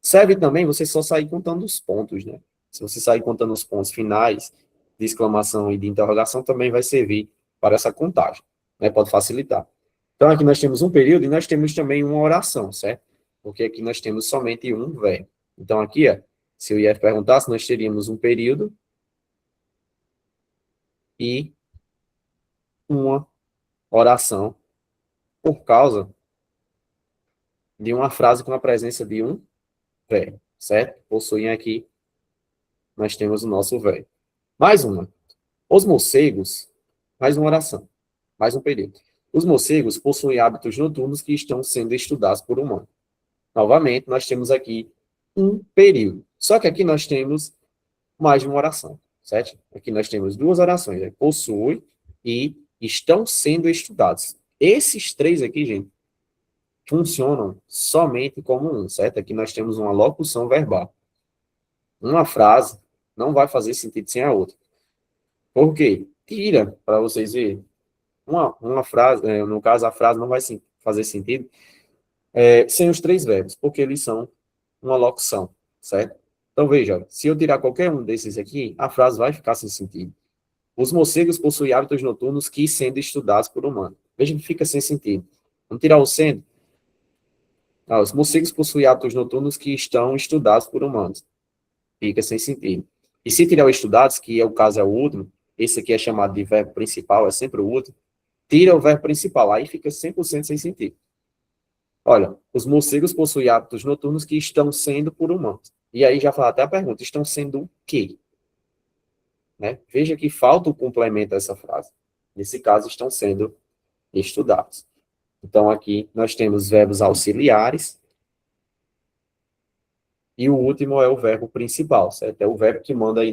Serve também você só sair contando os pontos, né? Se você sair contando os pontos finais, de exclamação e de interrogação, também vai servir para essa contagem, né? Pode facilitar. Então, aqui nós temos um período e nós temos também uma oração, certo? Porque aqui nós temos somente um verbo. Então, aqui, se o IF perguntasse, nós teríamos um período e uma oração por causa de uma frase com a presença de um verbo, certo? Possuem aqui, nós temos o nosso verbo. Mais uma. Os morcegos, mais uma oração, mais um período. Os morcegos possuem hábitos noturnos que estão sendo estudados por humanos. Novamente, nós temos aqui um período. Só que aqui nós temos mais de uma oração, certo? Aqui nós temos 2 orações, né? Possui e estão sendo estudados. Esses 3 aqui, gente, funcionam somente como um, certo? Aqui nós temos uma locução verbal. Uma frase não vai fazer sentido sem a outra. Por quê? Tira, para vocês verem, uma frase, no caso a frase não vai fazer sentido sem os 3 verbos, porque eles são uma locução, certo? Então veja, se eu tirar qualquer um desses aqui, a frase vai ficar sem sentido. Os morcegos possuem hábitos noturnos que sendo estudados por humanos. Veja que fica sem sentido. Vamos tirar o sendo. Os morcegos possuem hábitos noturnos que estão estudados por humanos. Fica sem sentido. E se tirar o estudados, que é o caso é o último, esse aqui é chamado de verbo principal, é sempre o último, tira o verbo principal, aí fica 100% sem sentido. Olha, os morcegos possuem hábitos noturnos que estão sendo por humanos. E aí já fala até a pergunta, estão sendo o quê? Né? Veja que falta o complemento a essa frase. Nesse caso, estão sendo estudados. Então, aqui nós temos verbos auxiliares, e o último é o verbo principal, certo? É o verbo que manda aí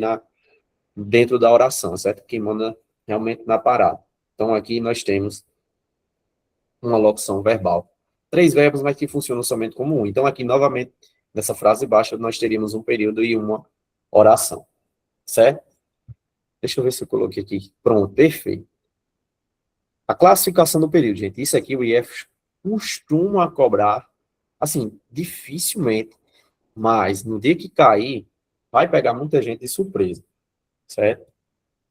dentro da oração, certo? Que manda realmente na parada. Então, aqui nós temos uma locução verbal. 3 verbos, mas que funcionam somente como um. Então, aqui, novamente, nessa frase baixa, nós teríamos um período e uma oração, certo? Deixa eu ver se eu coloquei aqui. Pronto, perfeito. A classificação do período, gente. Isso aqui o IF costuma cobrar, assim, dificilmente, mas no dia que cair, vai pegar muita gente de surpresa, certo?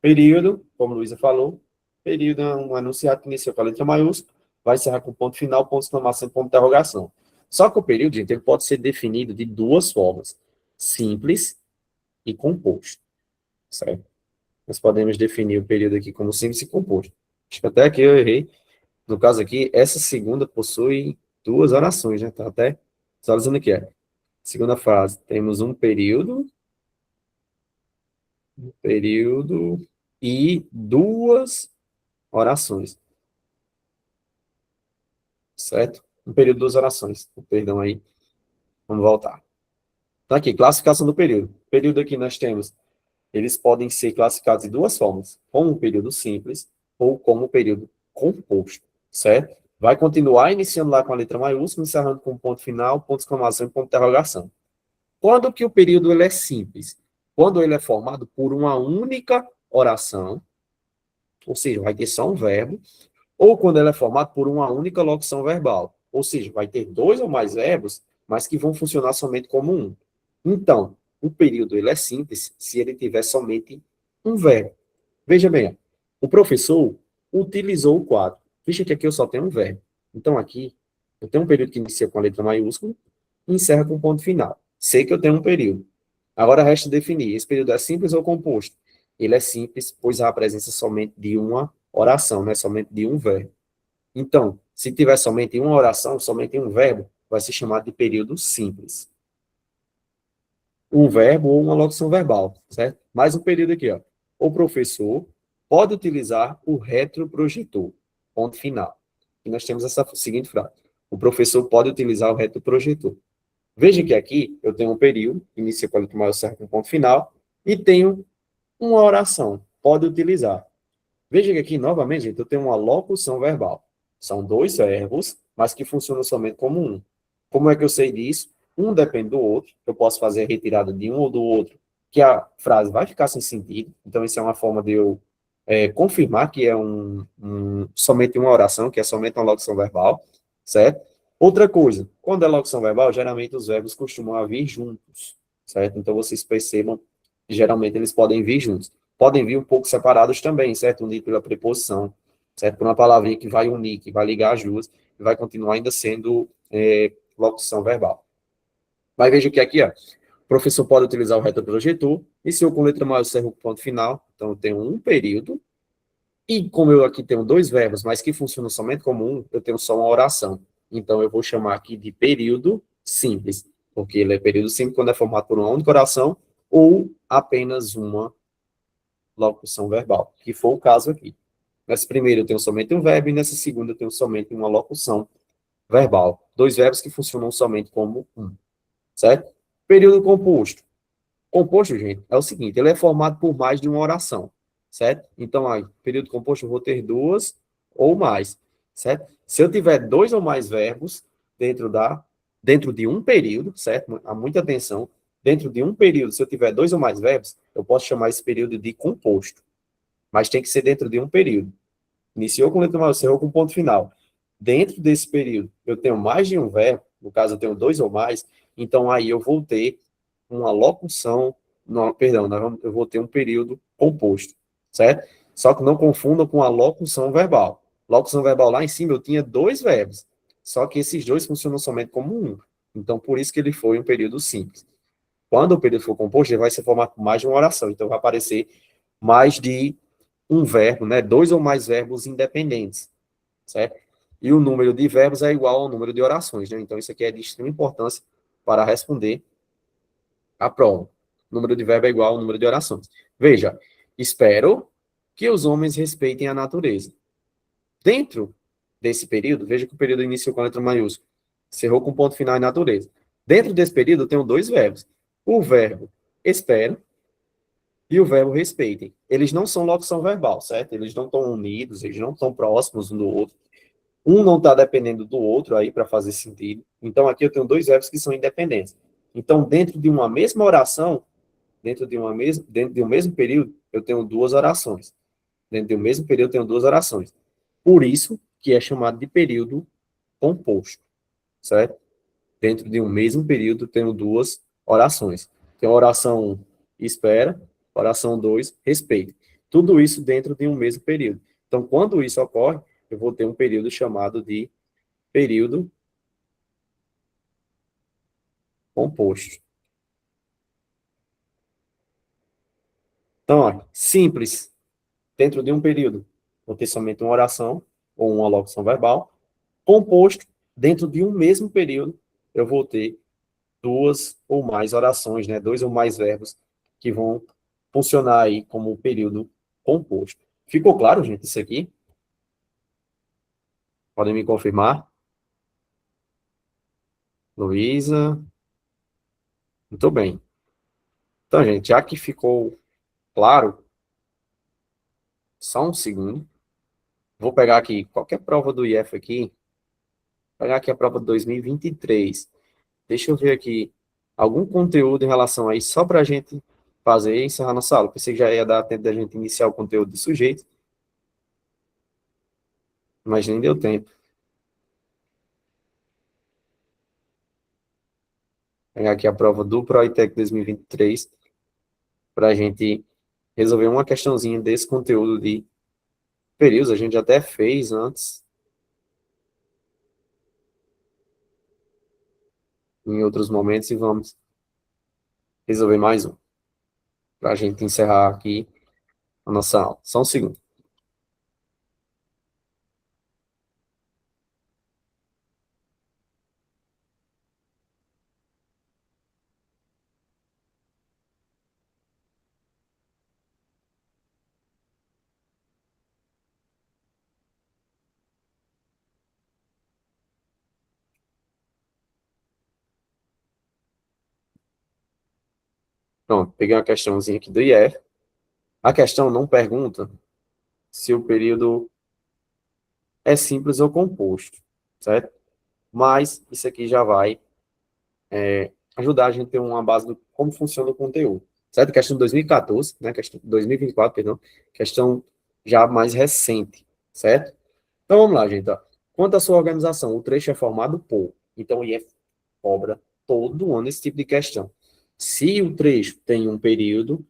Período, como a Luísa falou, período é um enunciado que inicia com a letra maiúscula, vai encerrar com ponto final, ponto de exclamação, ponto de interrogação. Só que o período, gente, ele pode ser definido de 2 formas, simples e composto, certo? Nós podemos definir o período aqui como simples e composto. Acho que até aqui eu errei. No caso aqui, essa segunda possui 2 orações, né? Tá até visualizando aqui, segunda frase, temos um período, e duas orações. Certo? Um período, duas orações. Perdão aí. Vamos voltar. Então, aqui, classificação do período. Período aqui nós temos, eles podem ser classificados de duas formas, como um período simples ou como um período composto, certo? Vai continuar iniciando lá com a letra maiúscula, encerrando com ponto final, ponto de exclamação e ponto de interrogação. Quando que o período ele é simples? Quando ele é formado por uma única oração, ou seja, vai ter só um verbo, ou quando ele é formado por uma única locução verbal, ou seja, vai ter dois ou mais verbos, mas que vão funcionar somente como um. Então, o período ele é simples se ele tiver somente um verbo. Veja bem, o professor utilizou o quadro. Veja que aqui eu só tenho um verbo. Então, aqui, eu tenho um período que inicia com a letra maiúscula e encerra com ponto final. Sei que eu tenho um período. Agora resta definir, esse período é simples ou composto? Ele é simples, pois há a presença somente de uma oração, não é somente de um verbo. Então, se tiver somente uma oração, somente um verbo, vai ser chamado de período simples. Um verbo ou uma locução verbal, certo? Mais um período aqui, ó. O professor pode utilizar o retroprojetor. Ponto final. E nós temos essa seguinte frase. O professor pode utilizar o retroprojetor. Veja que aqui eu tenho um período, inicia com a letra maior certa com ponto final, e tenho uma oração. Pode utilizar. Veja que aqui, novamente, gente, eu tenho uma locução verbal. São dois verbos, mas que funcionam somente como um. Como é que eu sei disso? Um depende do outro. Eu posso fazer a retirada de um ou do outro, que a frase vai ficar sem sentido. Então, isso é uma forma de eu confirmar que é somente uma oração, que é somente uma locução verbal, certo? Outra coisa, quando é locução verbal, geralmente os verbos costumam vir juntos, certo? Então, vocês percebam que geralmente eles podem vir juntos. Podem vir um pouco separados também, certo? Unido pela preposição, certo? Por uma palavrinha que vai unir, que vai ligar as duas, e vai continuar ainda sendo locução verbal. Mas veja que aqui, ó, o professor pode utilizar o retroprojetor, iniciou com letra maior, cerro com ponto final, então eu tenho um período, e como eu aqui tenho dois verbos, mas que funcionam somente como um, eu tenho só uma oração. Então eu vou chamar aqui de período simples, porque ele é período simples quando é formado por uma única oração ou apenas uma locução verbal, que foi o caso aqui. Nessa primeira eu tenho somente um verbo e nessa segunda eu tenho somente uma locução verbal. Dois verbos que funcionam somente como um, certo? Período composto. Composto, gente, é o seguinte, ele é formado por mais de uma oração, certo? Então, aí, período composto eu vou ter duas ou mais, certo? Se eu tiver dois ou mais verbos dentro de um período, certo? Há muita atenção. Dentro de um período, se eu tiver dois ou mais verbos, eu posso chamar esse período de composto. Mas tem que ser dentro de um período. Iniciou com letra maior, encerrou com ponto final. Dentro desse período, eu tenho mais de um verbo, no caso eu tenho dois ou mais, então aí eu vou ter uma locução, não, perdão, eu vou ter um período composto, certo? Só que não confundam com a locução verbal. Locução verbal lá em cima eu tinha dois verbos, só que esses dois funcionam somente como um. Então, por isso que ele foi um período simples. Quando o período for composto, ele vai ser formado por mais de uma oração, então vai aparecer mais de um verbo, né? Dois ou mais verbos independentes, certo? E o número de verbos é igual ao número de orações, né? Então, isso aqui é de extrema importância para responder a prova. O número de verbo é igual ao número de orações. Veja, espero que os homens respeitem a natureza. Dentro desse período, veja que o período iniciou com a letra maiúscula, encerrou com ponto final em natureza. Dentro desse período, eu tenho dois verbos. O verbo espero e o verbo respeitem. Eles não são locução verbal, certo? Eles não estão unidos, eles não estão próximos um do outro. Um não está dependendo do outro aí para fazer sentido. Então, aqui eu tenho dois verbos que são independentes. Então, dentro de uma mesma oração, dentro de um mesmo período, eu tenho duas orações. Dentro de um mesmo período, eu tenho duas orações. Por isso que é chamado de período composto, certo? Dentro de um mesmo período, eu tenho duas orações. Tem a oração 1, espera, oração 2, respeito. Tudo isso dentro de um mesmo período. Então, quando isso ocorre, eu vou ter um período chamado de período composto. Então, ó, simples, dentro de um período, vou ter somente uma oração ou uma locução verbal. Composto, dentro de um mesmo período, eu vou ter duas ou mais orações, né? Dois ou mais verbos que vão funcionar aí como período composto. Ficou claro, gente, isso aqui? Podem me confirmar? Luísa? Muito bem. Então, gente, já que ficou claro, só um segundo. Vou pegar aqui qualquer prova do IF aqui. Vou pegar aqui a prova de 2023. Deixa eu ver aqui algum conteúdo em relação a isso, só para a gente fazer e encerrar nossa aula. Pensei que já ia dar tempo da gente iniciar o conteúdo do sujeito, mas nem deu tempo. Vou pegar aqui a prova do ProITEC 2023 para a gente resolver uma questãozinha desse conteúdo de períodos. A gente até fez antes, em outros momentos, e vamos resolver mais um, para a gente encerrar aqui a nossa aula. Só um segundo. Pronto, peguei uma questãozinha aqui do IF. A questão não pergunta se o período é simples ou composto, certo? Mas isso aqui já vai ajudar a gente a ter uma base do como funciona o conteúdo, certo? Questão de 2014, né? Questão de 2024, perdão. Questão já mais recente, certo? Então vamos lá, gente. Ó. Quanto à sua organização, o trecho é formado por. Então o IF cobra todo ano esse tipo de questão. Se o trecho tem um período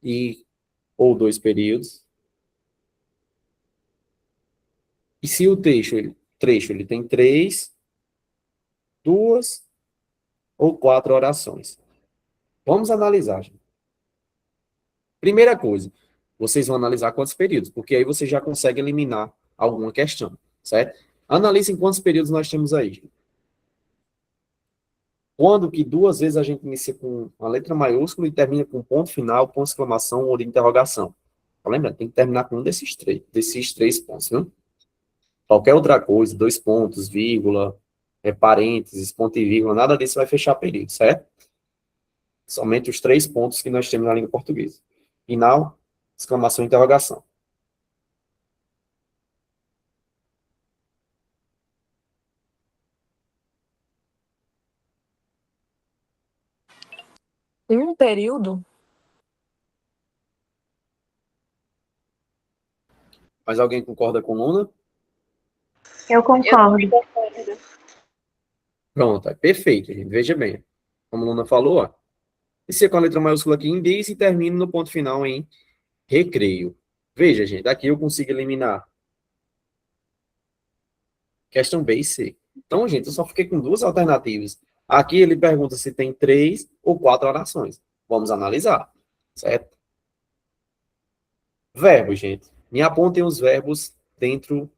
e ou dois períodos, e se o trecho ele tem três, duas ou quatro orações. Vamos analisar, gente. Primeira coisa, vocês vão analisar quantos períodos, porque aí você já consegue eliminar alguma questão, certo? Analisem quantos períodos nós temos aí. Gente. Quando que duas vezes a gente inicia com uma letra maiúscula e termina com ponto final, ponto de exclamação ou de interrogação. Tá lembrando? Tem que terminar com um desses três pontos, viu? Qualquer outra coisa, dois pontos, vírgula, parênteses, ponto e vírgula, nada disso vai fechar período, certo? Somente os três pontos que nós temos na língua portuguesa. Final, exclamação e interrogação. Em um período, Mas alguém concorda com Luna? Eu concordo. Pronto, é perfeito, gente. Veja bem. Como a Luna falou, ó, inicia com a letra maiúscula aqui em bis e termina no ponto final em recreio. Veja, gente, daqui eu consigo eliminar questão B e C. Então, gente, eu só fiquei com duas alternativas. Aqui ele pergunta se tem três ou quatro orações. Vamos analisar, certo? Verbos, gente. Me apontem os verbos dentro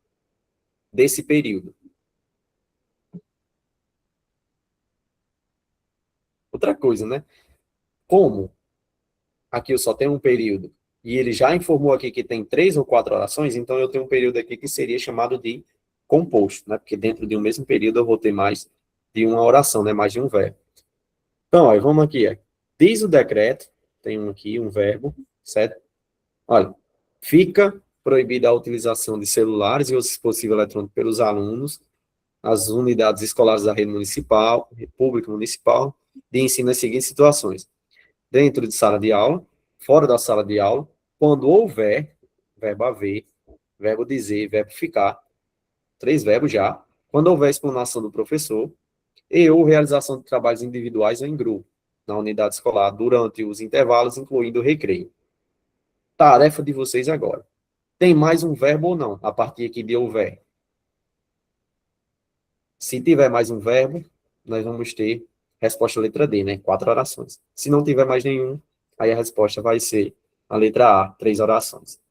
desse período. Outra coisa, né? Como aqui eu só tenho um período e ele já informou aqui que tem três ou quatro orações, então eu tenho um período aqui que seria chamado de composto, né? Porque dentro de um mesmo período eu vou ter mais de uma oração, né? Mais de um verbo. Então, olha, vamos aqui. Ó. Diz o decreto, tem um aqui, um verbo, certo? Olha, fica proibida a utilização de celulares e outros dispositivos eletrônicos pelos alunos nas unidades escolares da rede municipal, república municipal, de ensino nas seguintes situações. Dentro de sala de aula, fora da sala de aula, quando houver, verbo haver, verbo dizer, verbo ficar, três verbos já, quando houver explanação do professor, e ou realização de trabalhos individuais ou em grupo, na unidade escolar, durante os intervalos, incluindo o recreio. Tarefa de vocês agora. Tem mais um verbo ou não, a partir aqui de houver? Se tiver mais um verbo, nós vamos ter resposta letra D, né? Quatro orações. Se não tiver mais nenhum, aí a resposta vai ser a letra A, três orações.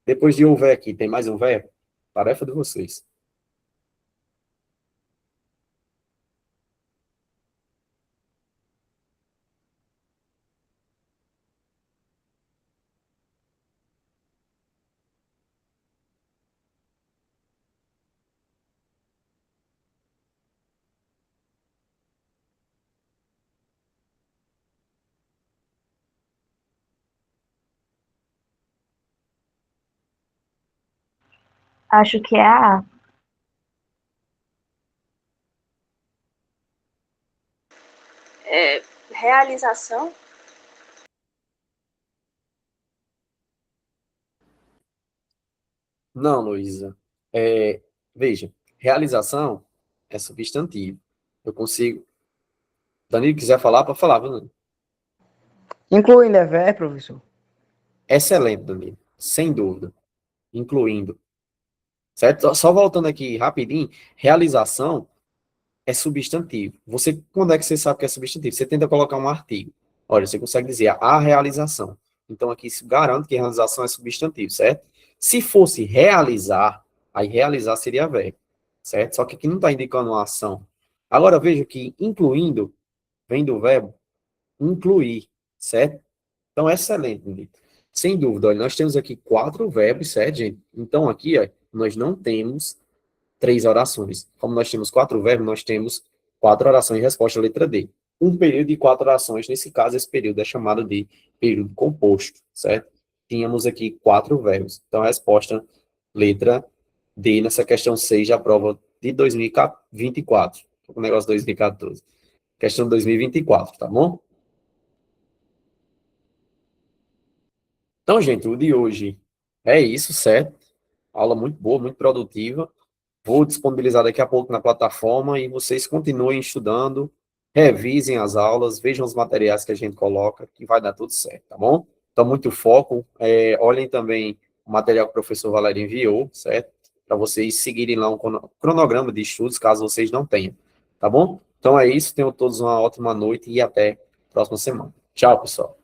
Depois de houver aqui, tem mais um verbo? Tarefa de vocês. Acho que é a A. Realização? Não, Luísa. Veja, realização é substantivo. Eu consigo. Danilo quiser falar, para falar, viu, Danilo? Incluindo é verbo, professor. Excelente, Danilo. Sem dúvida. Incluindo. Certo? Só voltando aqui rapidinho, realização é substantivo. Você, quando é que você sabe que é substantivo? Você tenta colocar um artigo. Olha, você consegue dizer a realização. Então, aqui se garante que realização é substantivo, certo? Se fosse realizar, aí realizar seria verbo, certo? Só que aqui não está indicando uma ação. Agora, veja que incluindo vem do verbo incluir, certo? Então, excelente, Nilton. Sem dúvida, olha, nós temos aqui 4 verbos, certo, gente? Então, aqui, ó, nós não temos 3 orações. Como nós temos 4 verbos, nós temos 4 orações de resposta à letra D. Um período de 4 orações, nesse caso, esse período é chamado de período composto, certo? Tínhamos aqui 4 verbos. Então, a resposta, letra D, nessa questão 6 da prova de 2024. O negócio 2014. Questão 2024, tá bom? Então, gente, o de hoje é isso, certo? Aula muito boa, muito produtiva. Vou disponibilizar daqui a pouco na plataforma e vocês continuem estudando, revisem as aulas, vejam os materiais que a gente coloca, que vai dar tudo certo, tá bom? Então, muito foco. Olhem também o material que o professor Valério enviou, certo? Para vocês seguirem lá um cronograma de estudos, caso vocês não tenham, tá bom? Então é isso, tenham todos uma ótima noite e até a próxima semana. Tchau, pessoal.